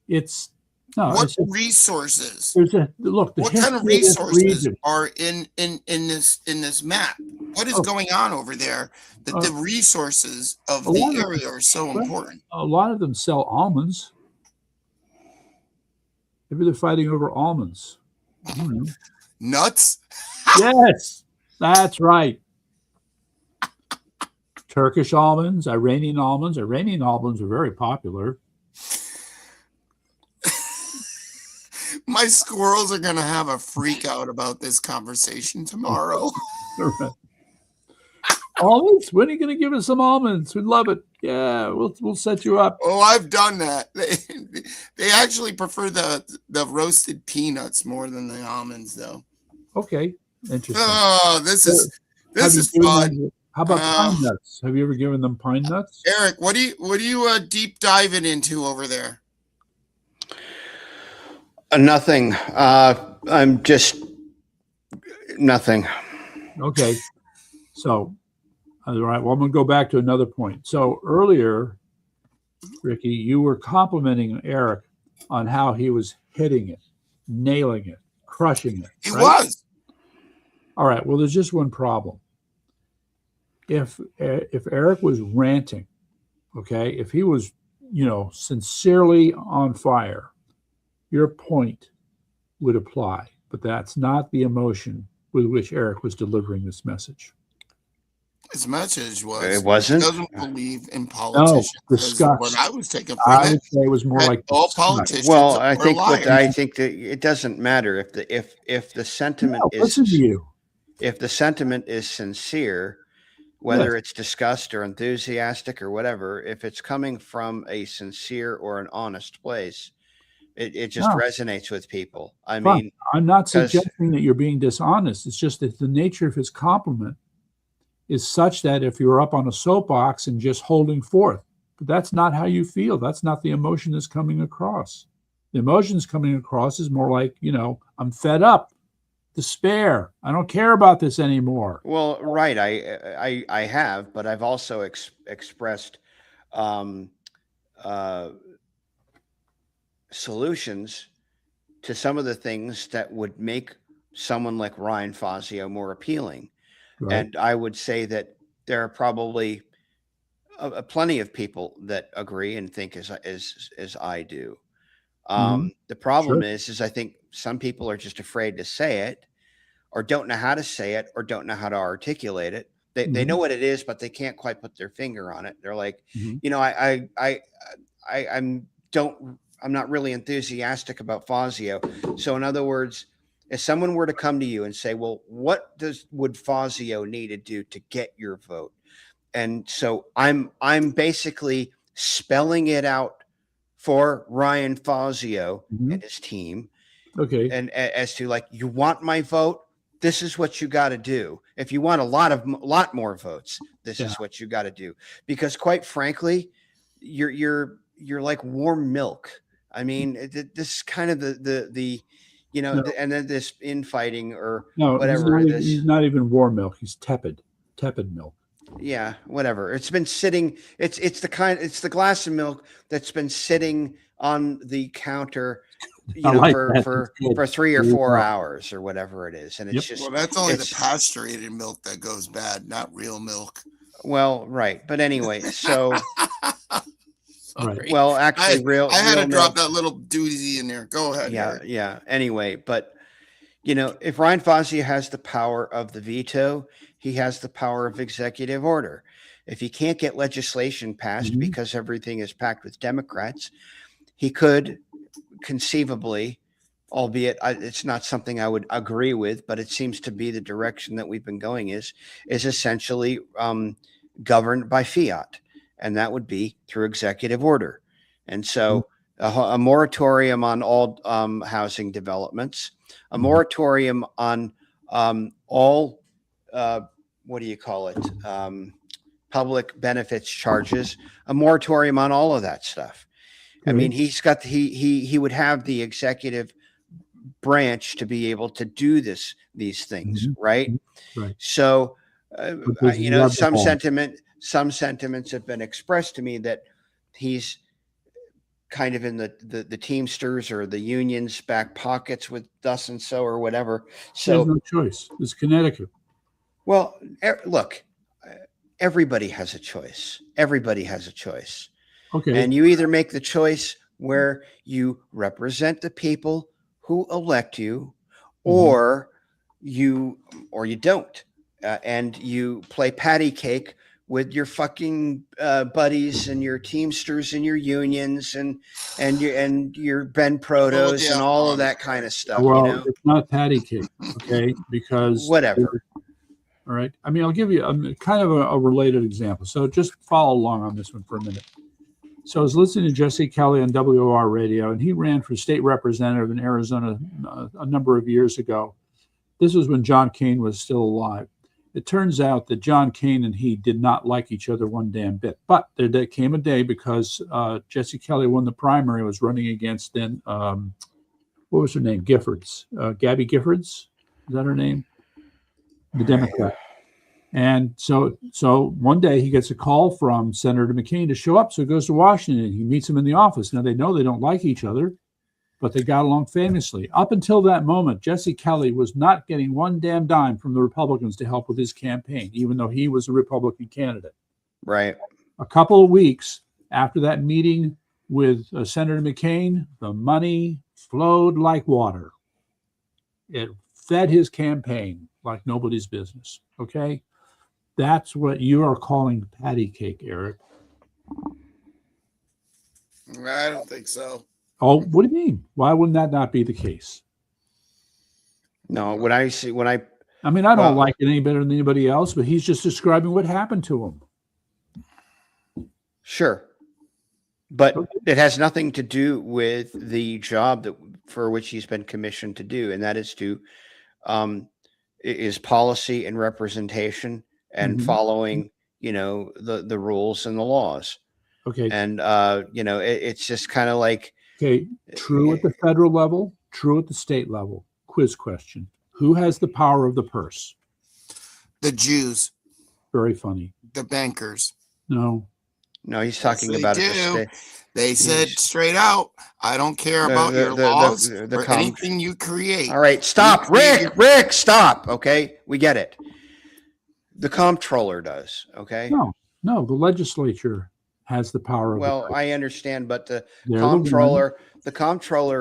Speaker 1: it's no.
Speaker 3: What resources?
Speaker 1: Look.
Speaker 3: What kind of resources are in this map? What is going on over there that the resources of the area are so important?
Speaker 1: A lot of them sell almonds. Maybe they're fighting over almonds. I don't know.
Speaker 3: Nuts?
Speaker 1: Yes, that's right. Turkish almonds, Iranian almonds. Iranian almonds are very popular.
Speaker 3: My squirrels are going to have a freak out about this conversation tomorrow.
Speaker 1: Almonds? When are you going to give us some almonds? We'd love it. Yeah, we'll set you up.
Speaker 3: Oh, I've done that. They actually prefer the roasted peanuts more than the almonds, though.
Speaker 1: Okay, interesting.
Speaker 3: Oh, this is fun.
Speaker 1: How about pine nuts? Have you ever given them pine nuts?
Speaker 3: Eric, what are you deep diving into over there?
Speaker 2: Nothing. I'm just nothing.
Speaker 1: Okay. So, all right. Well, I'm going to go back to another point. So earlier, Ricky, you were complimenting Eric on how he was hitting it, nailing it, crushing it.
Speaker 3: He was.
Speaker 1: All right. Well, there's just one problem. If Eric was ranting, okay, if he was, sincerely on fire, your point would apply, but that's not the emotion with which Eric was delivering this message.
Speaker 3: His message was
Speaker 2: it wasn't.
Speaker 3: He doesn't believe in politicians.
Speaker 1: No, disgust.
Speaker 3: What I was taking from
Speaker 1: I would say it was more like
Speaker 3: all
Speaker 1: disgust.
Speaker 3: politicians.
Speaker 2: Well, I think
Speaker 3: liars.
Speaker 2: that it doesn't matter if the sentiment
Speaker 1: listen to you.
Speaker 2: If the sentiment is sincere, whether it's disgust or enthusiastic or whatever, if it's coming from a sincere or an honest place, it just resonates with people. I mean,
Speaker 1: I'm not suggesting that you're being dishonest. It's just that the nature of his compliment is such that if you're up on a soapbox and just holding forth, but that's not how you feel. That's not the emotion that's coming across. The emotion that's coming across is more like, I'm fed up, despair. I don't care about this anymore.
Speaker 2: Well, right. I have, but I've also expressed solutions to some of the things that would make someone like Ryan Fazio more appealing. Right. And I would say that there are probably plenty of people that agree and think as I do. The problem is I think some people are just afraid to say it, or don't know how to say it, or don't know how to articulate it. They know what it is, but they can't quite put their finger on it. They're like, I'm not really enthusiastic about Fazio. So in other words, if someone were to come to you and say, well, what would Fazio need to do to get your vote? And so I'm basically spelling it out for Ryan Fazio and his team.
Speaker 1: Okay.
Speaker 2: And as to like, you want my vote? This is what you got to do. If you want a lot more votes, this is what you got to do. Because quite frankly, you're like warm milk. I mean, this is kind of the and then this infighting or whatever.
Speaker 1: He's not even warm milk. He's tepid milk.
Speaker 2: Yeah, whatever. It's been sitting. It's the glass of milk that's been sitting on the counter, for 3 or 4 hours or whatever it is, and it's just.
Speaker 3: Well, that's only the pasteurized milk that goes bad, not real milk.
Speaker 2: Well, right, but anyway, so.
Speaker 3: Right.
Speaker 2: Well, actually,
Speaker 3: I had to drop that little doozy in there. Go ahead.
Speaker 2: Yeah. Anyway, but if Ryan Fauci has the power of the veto, he has the power of executive order. If he can't get legislation passed because everything is packed with Democrats, he could conceivably, albeit it's not something I would agree with, but it seems to be the direction that we've been going is essentially governed by fiat, and that would be through executive order. And so a moratorium on all housing developments, a moratorium on all, what do you call it? Public benefits charges, a moratorium on all of that stuff. I mean, he's got he would have the executive branch to be able to do these things, right?
Speaker 1: Right.
Speaker 2: So, some sentiments have been expressed to me that he's kind of in the Teamsters or the unions' back pockets with thus and so or whatever. So
Speaker 1: there's no choice. It's Connecticut.
Speaker 2: Well, look, everybody has a choice. Everybody has a choice.
Speaker 1: Okay.
Speaker 2: And you either make the choice where you represent the people who elect you, or you don't, and you play patty cake with your fucking buddies and your Teamsters and your unions and your Ben Protos and all of that kind of stuff.
Speaker 1: Well, it's not patty cake, okay? Because
Speaker 2: whatever.
Speaker 1: All right. I mean, I'll give you kind of a related example. So just follow along on this one for a minute. So I was listening to Jesse Kelly on WOR radio, and he ran for state representative in Arizona a number of years ago. This was when John Kane was still alive. It turns out that John Kane and he did not like each other one damn bit. But there came a day because Jesse Kelly won the primary, was running against then, what was her name? Giffords. Gabby Giffords? Is that her name? The Democrat. And so one day he gets a call from Senator McCain to show up. So he goes to Washington. He meets him in the office. Now, they know they don't like each other, but they got along famously. Up until that moment, Jesse Kelly was not getting one damn dime from the Republicans to help with his campaign, even though he was a Republican candidate.
Speaker 2: Right.
Speaker 1: A couple of weeks after that meeting with Senator McCain, the money flowed like water. It fed his campaign like nobody's business. Okay? That's what you are calling patty cake, Eric.
Speaker 3: I don't think so.
Speaker 1: Oh, what do you mean? Why wouldn't that not be the case?
Speaker 2: No, I
Speaker 1: mean, I don't like it any better than anybody else, but he's just describing what happened to him.
Speaker 2: Sure. But it has nothing to do with the job for which he's been commissioned to do, and that is to is policy and representation and following, the rules and the laws.
Speaker 1: Okay.
Speaker 2: And it's just kind of like,
Speaker 1: okay, true at the federal level, true at the state level. Quiz question: who has the power of the purse?
Speaker 3: The Jews.
Speaker 1: Very funny.
Speaker 3: The bankers.
Speaker 1: No,
Speaker 2: he's talking about it.
Speaker 3: They said straight out, I don't care about your laws or anything you create.
Speaker 2: All right, stop. Rick, stop. Okay, we get it. The comptroller does, okay?
Speaker 1: No, the legislature has the power.
Speaker 2: Well, I understand, but the comptroller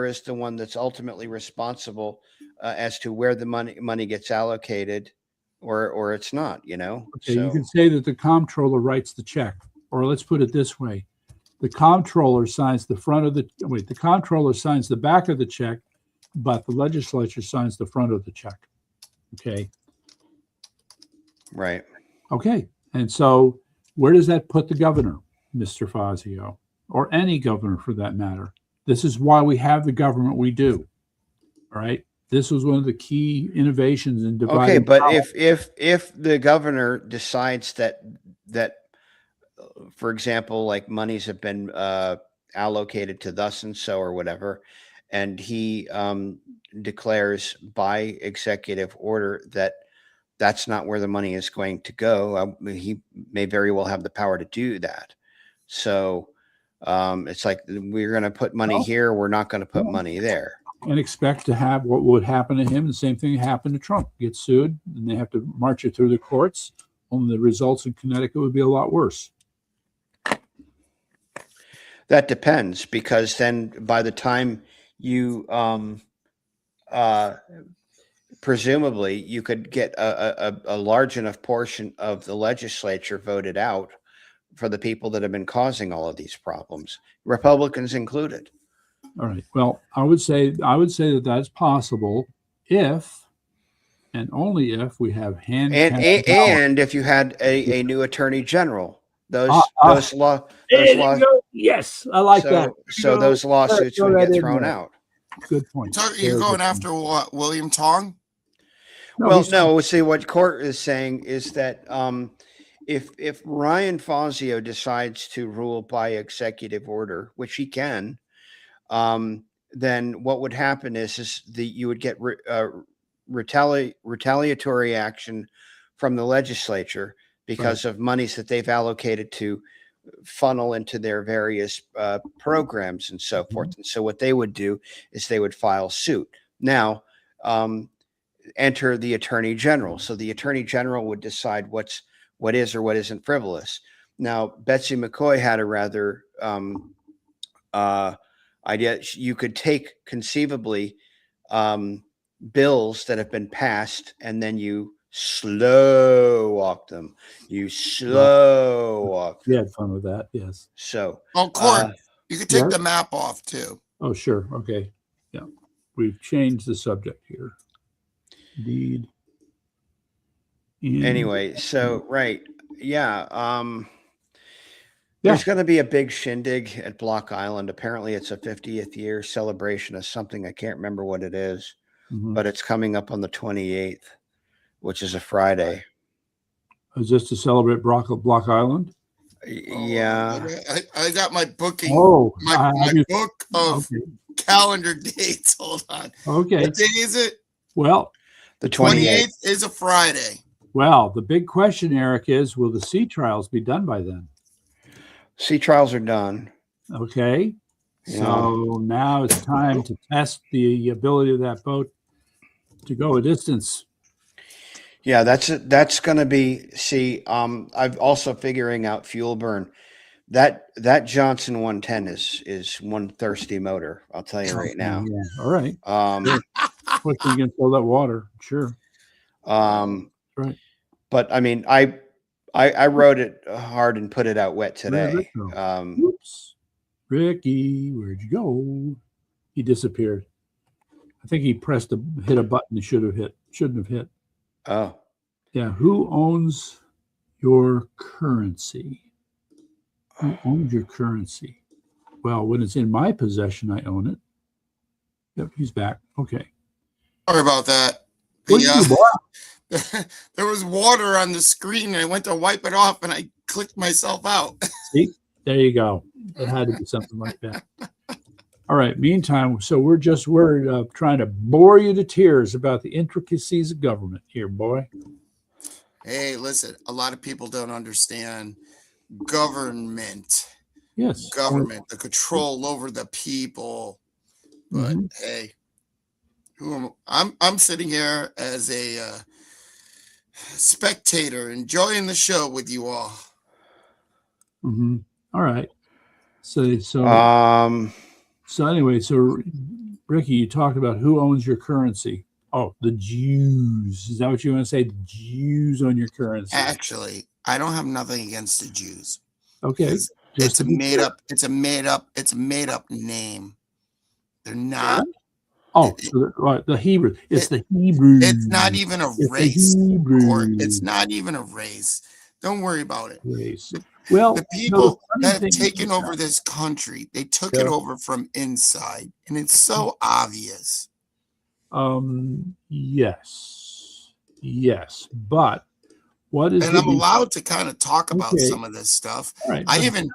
Speaker 2: is the one that's ultimately responsible as to where the money gets allocated or it's not,
Speaker 1: Okay, so you can say that the comptroller writes the check, or let's put it this way. The comptroller signs the comptroller signs the back of the check, but the legislature signs the front of the check. Okay.
Speaker 2: Right.
Speaker 1: Okay. And so where does that put the governor, Mr. Fazio, or any governor for that matter? This is why we have the government we do. All right. This was one of the key innovations in dividing.
Speaker 2: Okay, but power. if the governor decides that for example, like monies have been allocated to thus and so or whatever, and he declares by executive order that that's not where the money is going to go, he may very well have the power to do that. So it's like, we're going to put money here, we're not going to put money there.
Speaker 1: And expect to have what would happen to him. The same thing happened to Trump. Get sued, and they have to march it through the courts. Only the results in Connecticut would be a lot worse.
Speaker 2: That depends, because then by the time you presumably you could get a large enough portion of the legislature voted out for the people that have been causing all of these problems, Republicans included.
Speaker 1: All right. Well, I would say that that's possible if and only if we have
Speaker 2: and if you had a new attorney general, those laws.
Speaker 1: Yes, I like that.
Speaker 2: So those lawsuits would get thrown out.
Speaker 1: Good point.
Speaker 3: You're going after what? William Tong?
Speaker 2: No. See, what court is saying is that if Ryan Fazio decides to rule by executive order, which he can, then what would happen is you would get retaliatory action from the legislature because of monies that they've allocated to funnel into their various programs and so forth. And so what they would do is they would file suit. Now, enter the attorney general. So the attorney general would decide what is or what isn't frivolous. Now, Betsy McCoy had a rather idea. You could take conceivably bills that have been passed and then you slow walk them. You had
Speaker 1: fun with that. Yes.
Speaker 2: So,
Speaker 3: Court, you could take the map off too.
Speaker 1: Oh, sure. Okay. Yeah. We've changed the subject here. Indeed.
Speaker 2: Anyway, so right. Yeah. There's going to be a big shindig at Block Island. Apparently it's a 50th year celebration of something. I can't remember what it is, but it's coming up on the 28th, which is a Friday.
Speaker 1: Is this to celebrate Block Island?
Speaker 2: Yeah.
Speaker 3: I got my booking. My book of calendar dates. Hold on.
Speaker 1: Okay.
Speaker 3: What day is it?
Speaker 1: Well,
Speaker 2: the 28th
Speaker 3: is a Friday.
Speaker 1: Well, the big question, Eric, is will the sea trials be done by then?
Speaker 2: Sea trials are done.
Speaker 1: Okay. Yeah. So now it's time to test the ability of that boat to go a distance.
Speaker 2: Yeah, that's going to be, I'm also figuring out fuel burn. That Johnson 110 is one thirsty motor. I'll tell you right now.
Speaker 1: Yeah. All right. Pushing against all that water. Sure. Right.
Speaker 2: But I mean, I wrote it hard and put it out wet today.
Speaker 1: Oops. Ricky, where'd you go? He disappeared. I think he hit a button he shouldn't have hit.
Speaker 2: Oh.
Speaker 1: Yeah. Who owns your currency? Who owns your currency? Well, when it's in my possession, I own it. Yep, he's back. Okay.
Speaker 3: Sorry about that. There was water on the screen and I went to wipe it off and I clicked myself out.
Speaker 1: See, there you go. It had to be something like that. All right. Meantime, so we're trying to bore you to tears about the intricacies of government here, boy.
Speaker 3: Hey, listen, a lot of people don't understand government.
Speaker 1: Yes.
Speaker 3: Government, the control over the people. But hey, I'm sitting here as a spectator enjoying the show with you all.
Speaker 1: All right. So anyway, so Ricky, you talked about who owns your currency. Oh, the Jews. Is that what you want to say? The Jews own your currency.
Speaker 3: Actually, I don't have nothing against the Jews.
Speaker 1: Okay.
Speaker 3: It's a made up name. They're not.
Speaker 1: Oh, the Hebrew. It's the Hebrew.
Speaker 3: It's not even a race. It's not even a race. Don't worry about it.
Speaker 1: Race.
Speaker 3: The people that have taken over this country, they took it over from inside, and it's so obvious.
Speaker 1: Yes, but what is?
Speaker 3: And I'm allowed to kind of talk about some of this stuff.
Speaker 1: Right.
Speaker 3: I even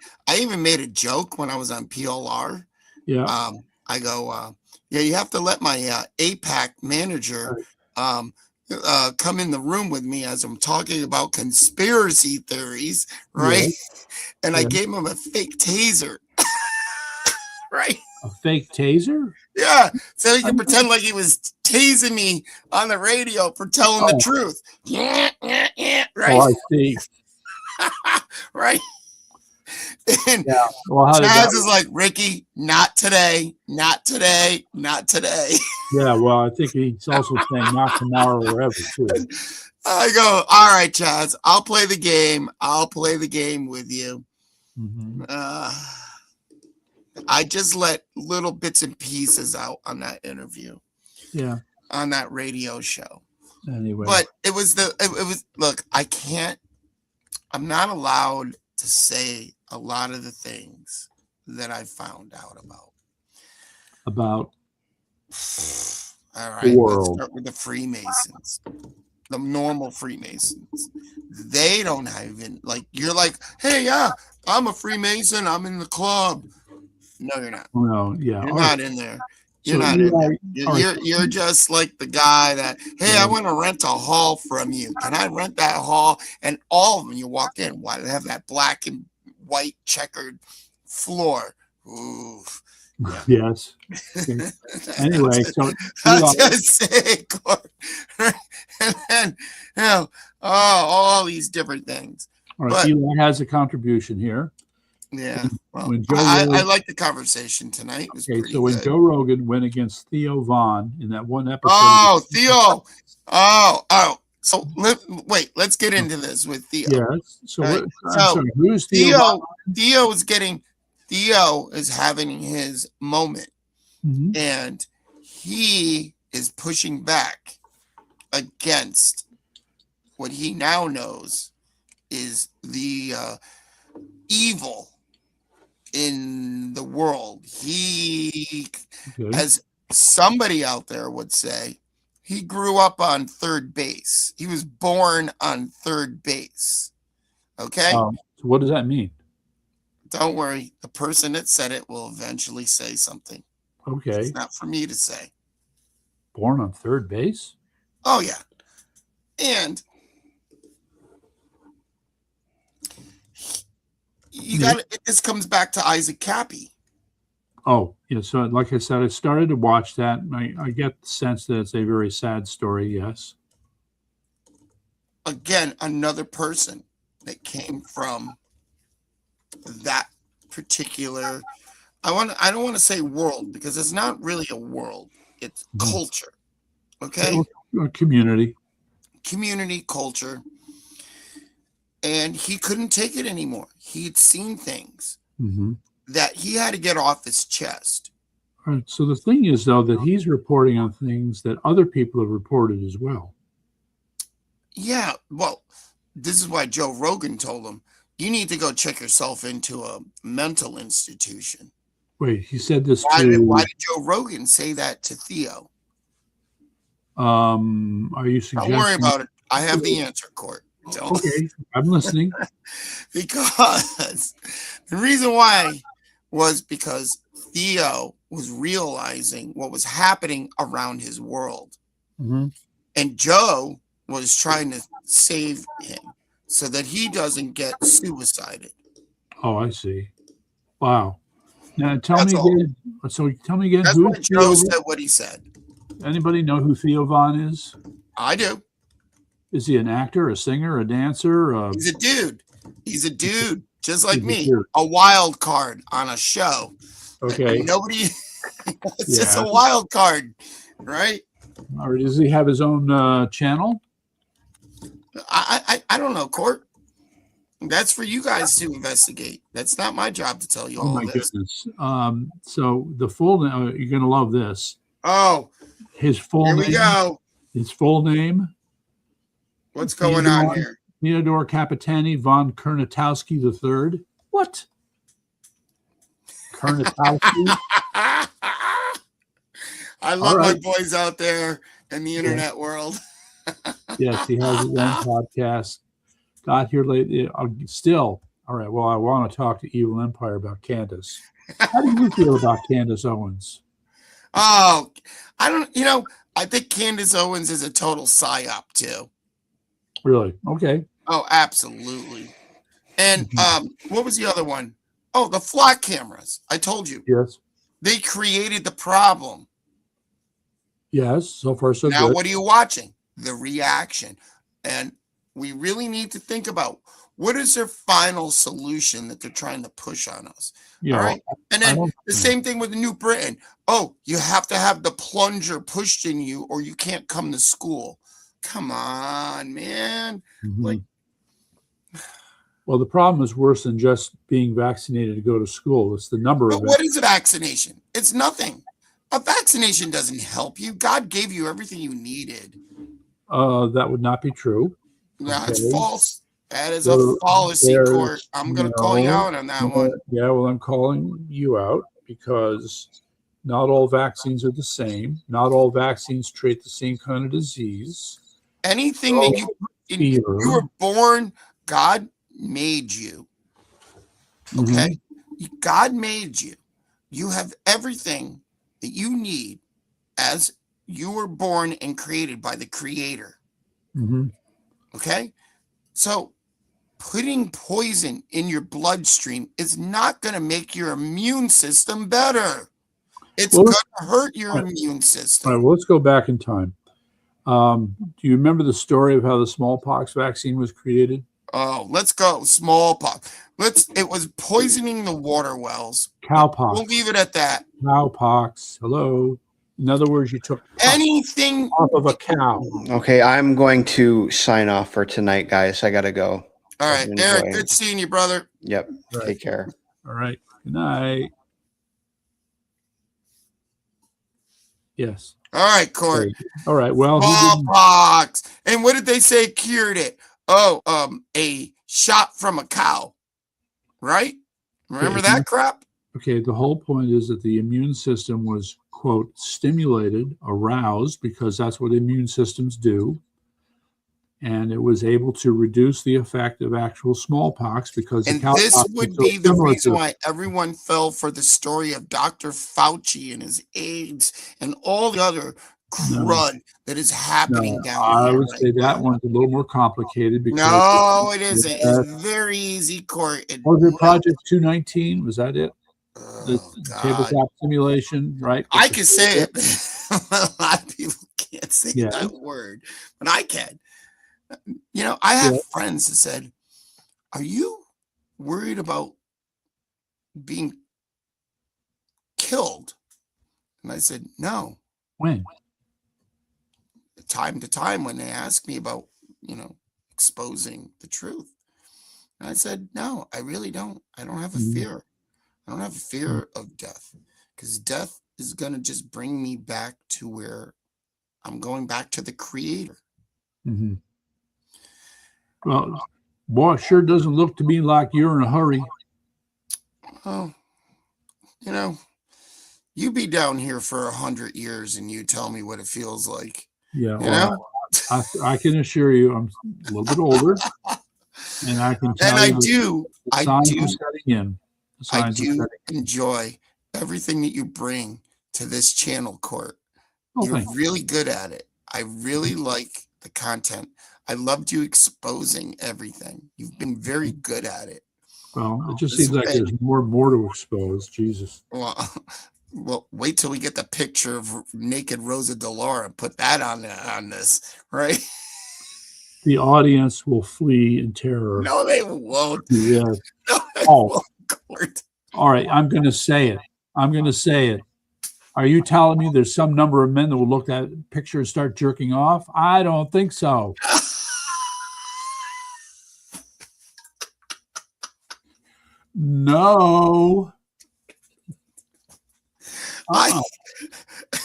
Speaker 3: made a joke when I was on PLR.
Speaker 1: Yeah.
Speaker 3: I go, you have to let my APAC manager come in the room with me as I'm talking about conspiracy theories, right? Yeah. And I gave him a fake taser, right?
Speaker 1: A fake taser?
Speaker 3: Yeah, so he can pretend like he was tasing me on the radio for telling the truth. Yeah, right?
Speaker 1: Oh, I see.
Speaker 3: Right? And
Speaker 1: Yeah. Well, how did
Speaker 3: Chaz
Speaker 1: that?
Speaker 3: is like, Ricky, not today, not today, not today.
Speaker 1: Yeah. Well, I think he's also saying not tomorrow or ever too.
Speaker 3: I go, all right, Chaz, I'll play the game. I'll play the game with you.
Speaker 1: Mm-hmm.
Speaker 3: I just let little bits and pieces out on that interview.
Speaker 1: Yeah.
Speaker 3: On that radio show.
Speaker 1: Anyway.
Speaker 3: But it was look, I'm not allowed to say a lot of the things that I found out about.
Speaker 1: About
Speaker 3: all right,
Speaker 1: the world.
Speaker 3: Let's start with the Freemasons. The normal Freemasons. They don't even like, you're like, hey, yeah, I'm a Freemason, I'm in the club. No, you're not.
Speaker 1: No, yeah.
Speaker 3: You're not in there. You're
Speaker 1: So
Speaker 3: not in there. You're just like the guy that, hey, I want to rent a hall from you. Can I rent that hall? And all of them, you walk in, why do they have that black and white checkered floor? Ooh. Yeah.
Speaker 1: Yes. Okay. Anyway, so
Speaker 3: I was gonna say, and then, all these different things.
Speaker 1: All right, Eli has a contribution here.
Speaker 3: Yeah, well,
Speaker 1: I
Speaker 3: like the conversation tonight. It was
Speaker 1: so when
Speaker 3: good.
Speaker 1: Joe Rogan went against Theo Von in that one episode.
Speaker 3: Oh, Theo. Oh. So let's get into this with Theo.
Speaker 1: Yes. So,
Speaker 3: right.
Speaker 1: Sorry, who's Theo?
Speaker 3: Theo is having his moment,
Speaker 1: mm-hmm.
Speaker 3: and he is pushing back against what he now knows is the evil in the world. He, as somebody out there would say, he grew up on third base. He was born on third base. Okay?
Speaker 1: So what does that mean?
Speaker 3: Don't worry. The person that said it will eventually say something.
Speaker 1: Okay.
Speaker 3: It's not for me to say.
Speaker 1: Born on third base?
Speaker 3: Oh, yeah. And this comes back to Isaac Cappy.
Speaker 1: Oh, yeah. So, like I said, I started to watch that. I get the sense that it's a very sad story. Yes.
Speaker 3: Again, another person that came from that particular. I don't want to say world because it's not really a world. It's culture. Okay.
Speaker 1: Community.
Speaker 3: Culture. And he couldn't take it anymore. He'd seen things that he had to get off his chest.
Speaker 1: All right. So the thing is, though, that he's reporting on things that other people have reported as well.
Speaker 3: Yeah. Well, this is why Joe Rogan told him, you need to go check yourself into a mental institution.
Speaker 1: Wait, he said this
Speaker 3: why did Joe Rogan say that to Theo?
Speaker 1: Are you suggesting?
Speaker 3: Don't worry about it. I have the answer, Court.
Speaker 1: Okay, I'm listening.
Speaker 3: Because the reason why was because Theo was realizing what was happening around his world. And Joe was trying to save him so that he doesn't get suicided.
Speaker 1: Oh, I see. Wow. Now tell me again. So tell me again.
Speaker 3: That's why Joe said what he said.
Speaker 1: Anybody know who Theo Von is?
Speaker 3: I do.
Speaker 1: Is he an actor, a singer, a dancer?
Speaker 3: He's a dude. He's a dude, just like me. A wild card on a show.
Speaker 1: Okay.
Speaker 3: Nobody. It's just a wild card, right?
Speaker 1: Or does he have his own channel?
Speaker 3: I don't know, Court. That's for you guys to investigate. That's not my job to tell you all
Speaker 1: my
Speaker 3: this.
Speaker 1: Goodness. So the full name, you're going to love this.
Speaker 3: Oh.
Speaker 1: His full name.
Speaker 3: Here we go.
Speaker 1: His full name.
Speaker 3: What's going on here?
Speaker 1: Theodore Kapitani von Kernatowski III. What? Kernatowski?
Speaker 3: I love my boys out there in the internet world.
Speaker 1: Yes, he has his own podcast. Got here late. Still, all right. Well, I want to talk to Evil Empire about Candace. How do you feel about Candace Owens?
Speaker 3: Oh, I think Candace Owens is a total psyop too.
Speaker 1: Really? Okay.
Speaker 3: Oh, absolutely. And what was the other one? Oh, the flock cameras. I told you.
Speaker 1: Yes.
Speaker 3: They created the problem.
Speaker 1: Yes. So far, so
Speaker 3: now,
Speaker 1: good.
Speaker 3: what are you watching? The reaction. And we really need to think about what is their final solution that they're trying to push on us.
Speaker 1: Yeah,
Speaker 3: all right. And then the same thing with New Britain. Oh, you have to have the plunger pushed in you or you can't come to school. Come on, man. Like,
Speaker 1: well, the problem is worse than just being vaccinated to go to school. It's the number of.
Speaker 3: But what is a vaccination? It's nothing. A vaccination doesn't help you. God gave you everything you needed.
Speaker 1: That would not be true.
Speaker 3: That's false. That is a fallacy, Court. I'm going to call you out on that one.
Speaker 1: Yeah, well, I'm calling you out because not all vaccines are the same. Not all vaccines treat the same kind of disease.
Speaker 3: Anything that you were born, God made you. Okay? God made you. You have everything that you need as you were born and created by the Creator. Okay? So putting poison in your bloodstream is not going to make your immune system better. It's going to hurt your immune system.
Speaker 1: All right, well, let's go back in time. Do you remember the story of how the smallpox vaccine was created?
Speaker 3: Oh, let's go. Smallpox. It was poisoning the water wells.
Speaker 1: Cowpox.
Speaker 3: We'll leave it at that.
Speaker 1: Cowpox. Hello. In other words, you took
Speaker 3: anything
Speaker 1: off of a cow.
Speaker 2: Okay, I'm going to sign off for tonight, guys. I got to go.
Speaker 3: All right, Eric, good seeing you, brother.
Speaker 2: Yep. Right. Take care.
Speaker 1: All right. Good night. Yes.
Speaker 3: All right, Court.
Speaker 1: All right. Well,
Speaker 3: smallpox. And what did they say cured it? Oh, a shot from a cow. Right? Remember that crap?
Speaker 1: Okay. The whole point is that the immune system was, quote, stimulated, aroused, because that's what immune systems do. And it was able to reduce the effect of actual smallpox because
Speaker 3: this would be the reason why everyone fell for the story of Dr. Fauci and his AIDS and all the other crud that is happening down
Speaker 1: I
Speaker 3: here.
Speaker 1: would say that one's a little more complicated. Because
Speaker 3: no, it isn't. It's very easy, Court.
Speaker 1: Was it Project 219? Was that it? The tabletop simulation, right?
Speaker 3: I can say it. A lot of people can't say that word, but I can. You know, I have friends that said, are you worried about being killed? And I said, no.
Speaker 1: When?
Speaker 3: Time to time when they ask me about, you know, exposing the truth. And I said, no, I really don't. I don't have a fear. I don't have a fear of death because death is going to just bring me back to where I'm going back to the Creator.
Speaker 1: Well, boy, it sure doesn't look to me like you're in a hurry.
Speaker 3: Oh, you know, you be down here for 100 years and you tell me what it feels like.
Speaker 1: Yeah, I can assure you I'm a little bit older, and I can tell you
Speaker 3: I do enjoy everything that you bring to this channel, Court. You're really good at it. I really like the content. I loved you exposing everything. You've been very good at it.
Speaker 1: Well, it just seems like there's more and more to expose. Jesus.
Speaker 3: Well, wait till we get the picture of naked Rosa DeLaura and put that on this, right?
Speaker 1: The audience will flee in terror.
Speaker 3: No, they won't.
Speaker 1: Yes.
Speaker 3: No, they won't, Court.
Speaker 1: All right, I'm going to say it. Are you telling me there's some number of men that will look at a picture and start jerking off? I don't think so. No.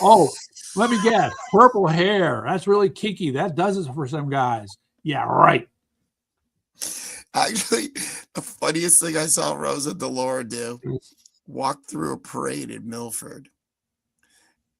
Speaker 1: Oh, let me guess. Purple hair. That's really kinky. That does it for some guys. Yeah, right.
Speaker 3: Actually, the funniest thing I saw Rosa DeLaura do, walk through a parade in Milford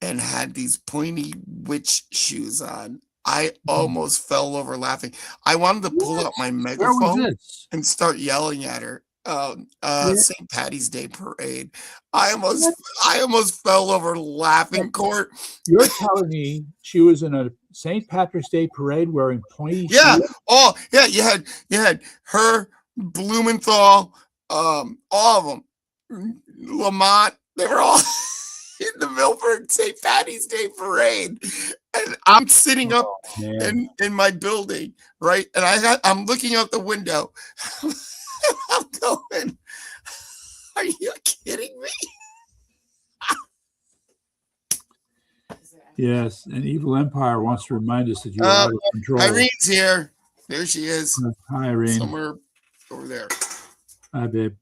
Speaker 3: and had these pointy witch shoes on. I almost fell over laughing. I wanted to pull out my megaphone and start yelling at her. St. Patty's Day parade. I almost fell over laughing, Court.
Speaker 1: You're telling me she was in a St. Patrick's Day parade wearing pointy shoes?
Speaker 3: Oh yeah, you had her, Blumenthal, all of them, Lamont, they were all in the Milford St. Patty's Day parade. And I'm sitting up in my building, right? And I'm looking out the window. I'm going, are you kidding me?
Speaker 1: Yes, an evil empire wants to remind us that you are out of control.
Speaker 3: Irene's here. There she is.
Speaker 1: Hi, Irene.
Speaker 3: Somewhere over there.
Speaker 1: Hi, babe.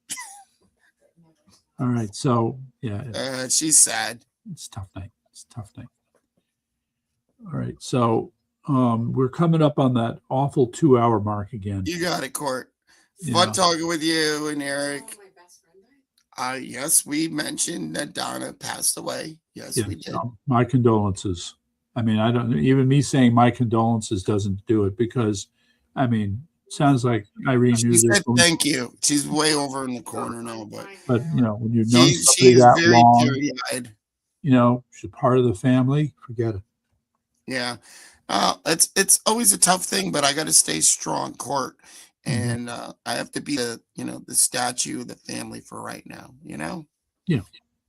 Speaker 1: All right, so yeah.
Speaker 3: She's sad.
Speaker 1: It's a tough night. It's a tough night. All right, so we're coming up on that awful 2-hour mark again.
Speaker 3: You got it, Court. Fun talking with you and Eric. Yes, we mentioned that Donna passed away. Yes, we did.
Speaker 1: My condolences. I mean, I don't even me saying my condolences doesn't do it because, I mean, sounds like Irene knew this.
Speaker 3: Thank you. She's way over in the corner now, but
Speaker 1: you know, when you've known somebody that
Speaker 3: very
Speaker 1: long,
Speaker 3: teary-eyed.
Speaker 1: You know, she's part of the family. Forget it.
Speaker 3: Yeah, it's always a tough thing, but I got to stay strong, Court. And I have to be the statue of the family for right now, Yeah.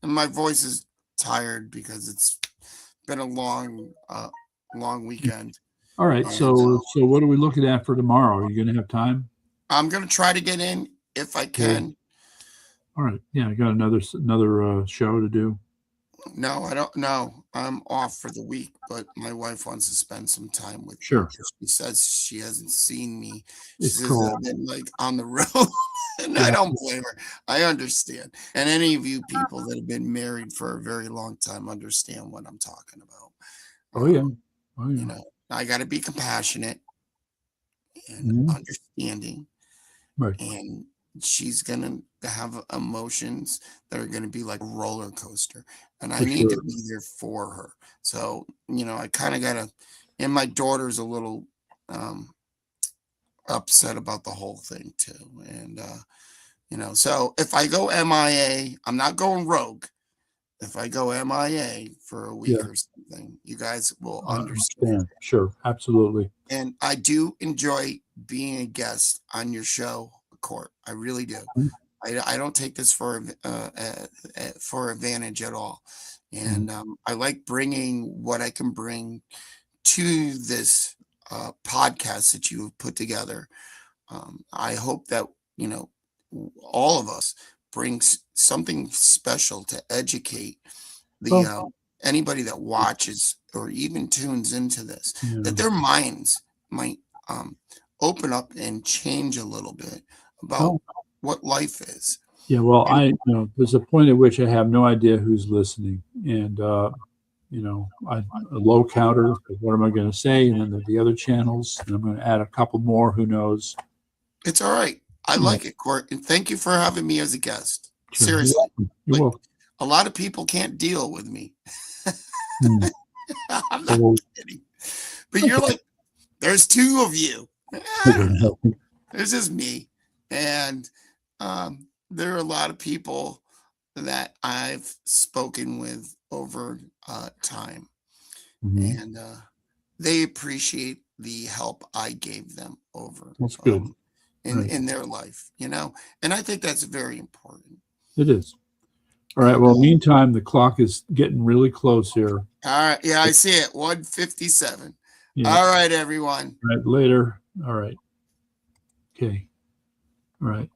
Speaker 3: And my voice is tired because it's been a long weekend.
Speaker 1: All right. So what are we looking at for tomorrow? Are you going to have time?
Speaker 3: I'm going to try to get in if I can.
Speaker 1: Yeah. All right. Yeah. I got another show to do.
Speaker 3: No, I don't know. I'm off for the week, but my wife wants to spend some time with
Speaker 1: me.
Speaker 3: She says she hasn't seen me.
Speaker 1: It's cool.
Speaker 3: I've been like on the road, and I don't blame her. I understand. And any of you people that have been married for a very long time understand what I'm talking about.
Speaker 1: Oh yeah.
Speaker 3: I got to be compassionate and understanding.
Speaker 1: Right.
Speaker 3: And she's going to have emotions that are going to be like a roller coaster. And I need to be there for her. So, I kind of got to, and my daughter's a little upset about the whole thing too. And, so if I go MIA, I'm not going rogue. If I go MIA for a week or something, you guys will understand.
Speaker 1: Sure. Absolutely.
Speaker 3: And I do enjoy being a guest on your show, Court. I really do. I don't take this for advantage at all. And I like bringing what I can bring to this podcast that you have put together. I hope that, all of us brings something special to educate the anybody that watches or even tunes into this, that their minds might open up and change a little bit about what life is.
Speaker 1: Yeah, well, there's a point at which I have no idea who's listening, and a low counter. What am I going to say? And then the other channels, and I'm going to add a couple more. Who knows?
Speaker 3: It's all right. I like it, Court, and thank you for having me as a guest.
Speaker 1: Sure.
Speaker 3: Seriously,
Speaker 1: you're welcome.
Speaker 3: A lot of people can't deal with me. I'm not kidding, but you're like, there's two of you. There's just me, and there are a lot of people that I've spoken with over time, and they appreciate the help I gave them over.
Speaker 1: That's good.
Speaker 3: In their life, and I think that's very important.
Speaker 1: It is. All right. Well, meantime, the clock is getting really close here.
Speaker 3: All right. Yeah, I see it. 1:57. Yeah. All right, everyone.
Speaker 1: All right. Later. All right. Okay. All right.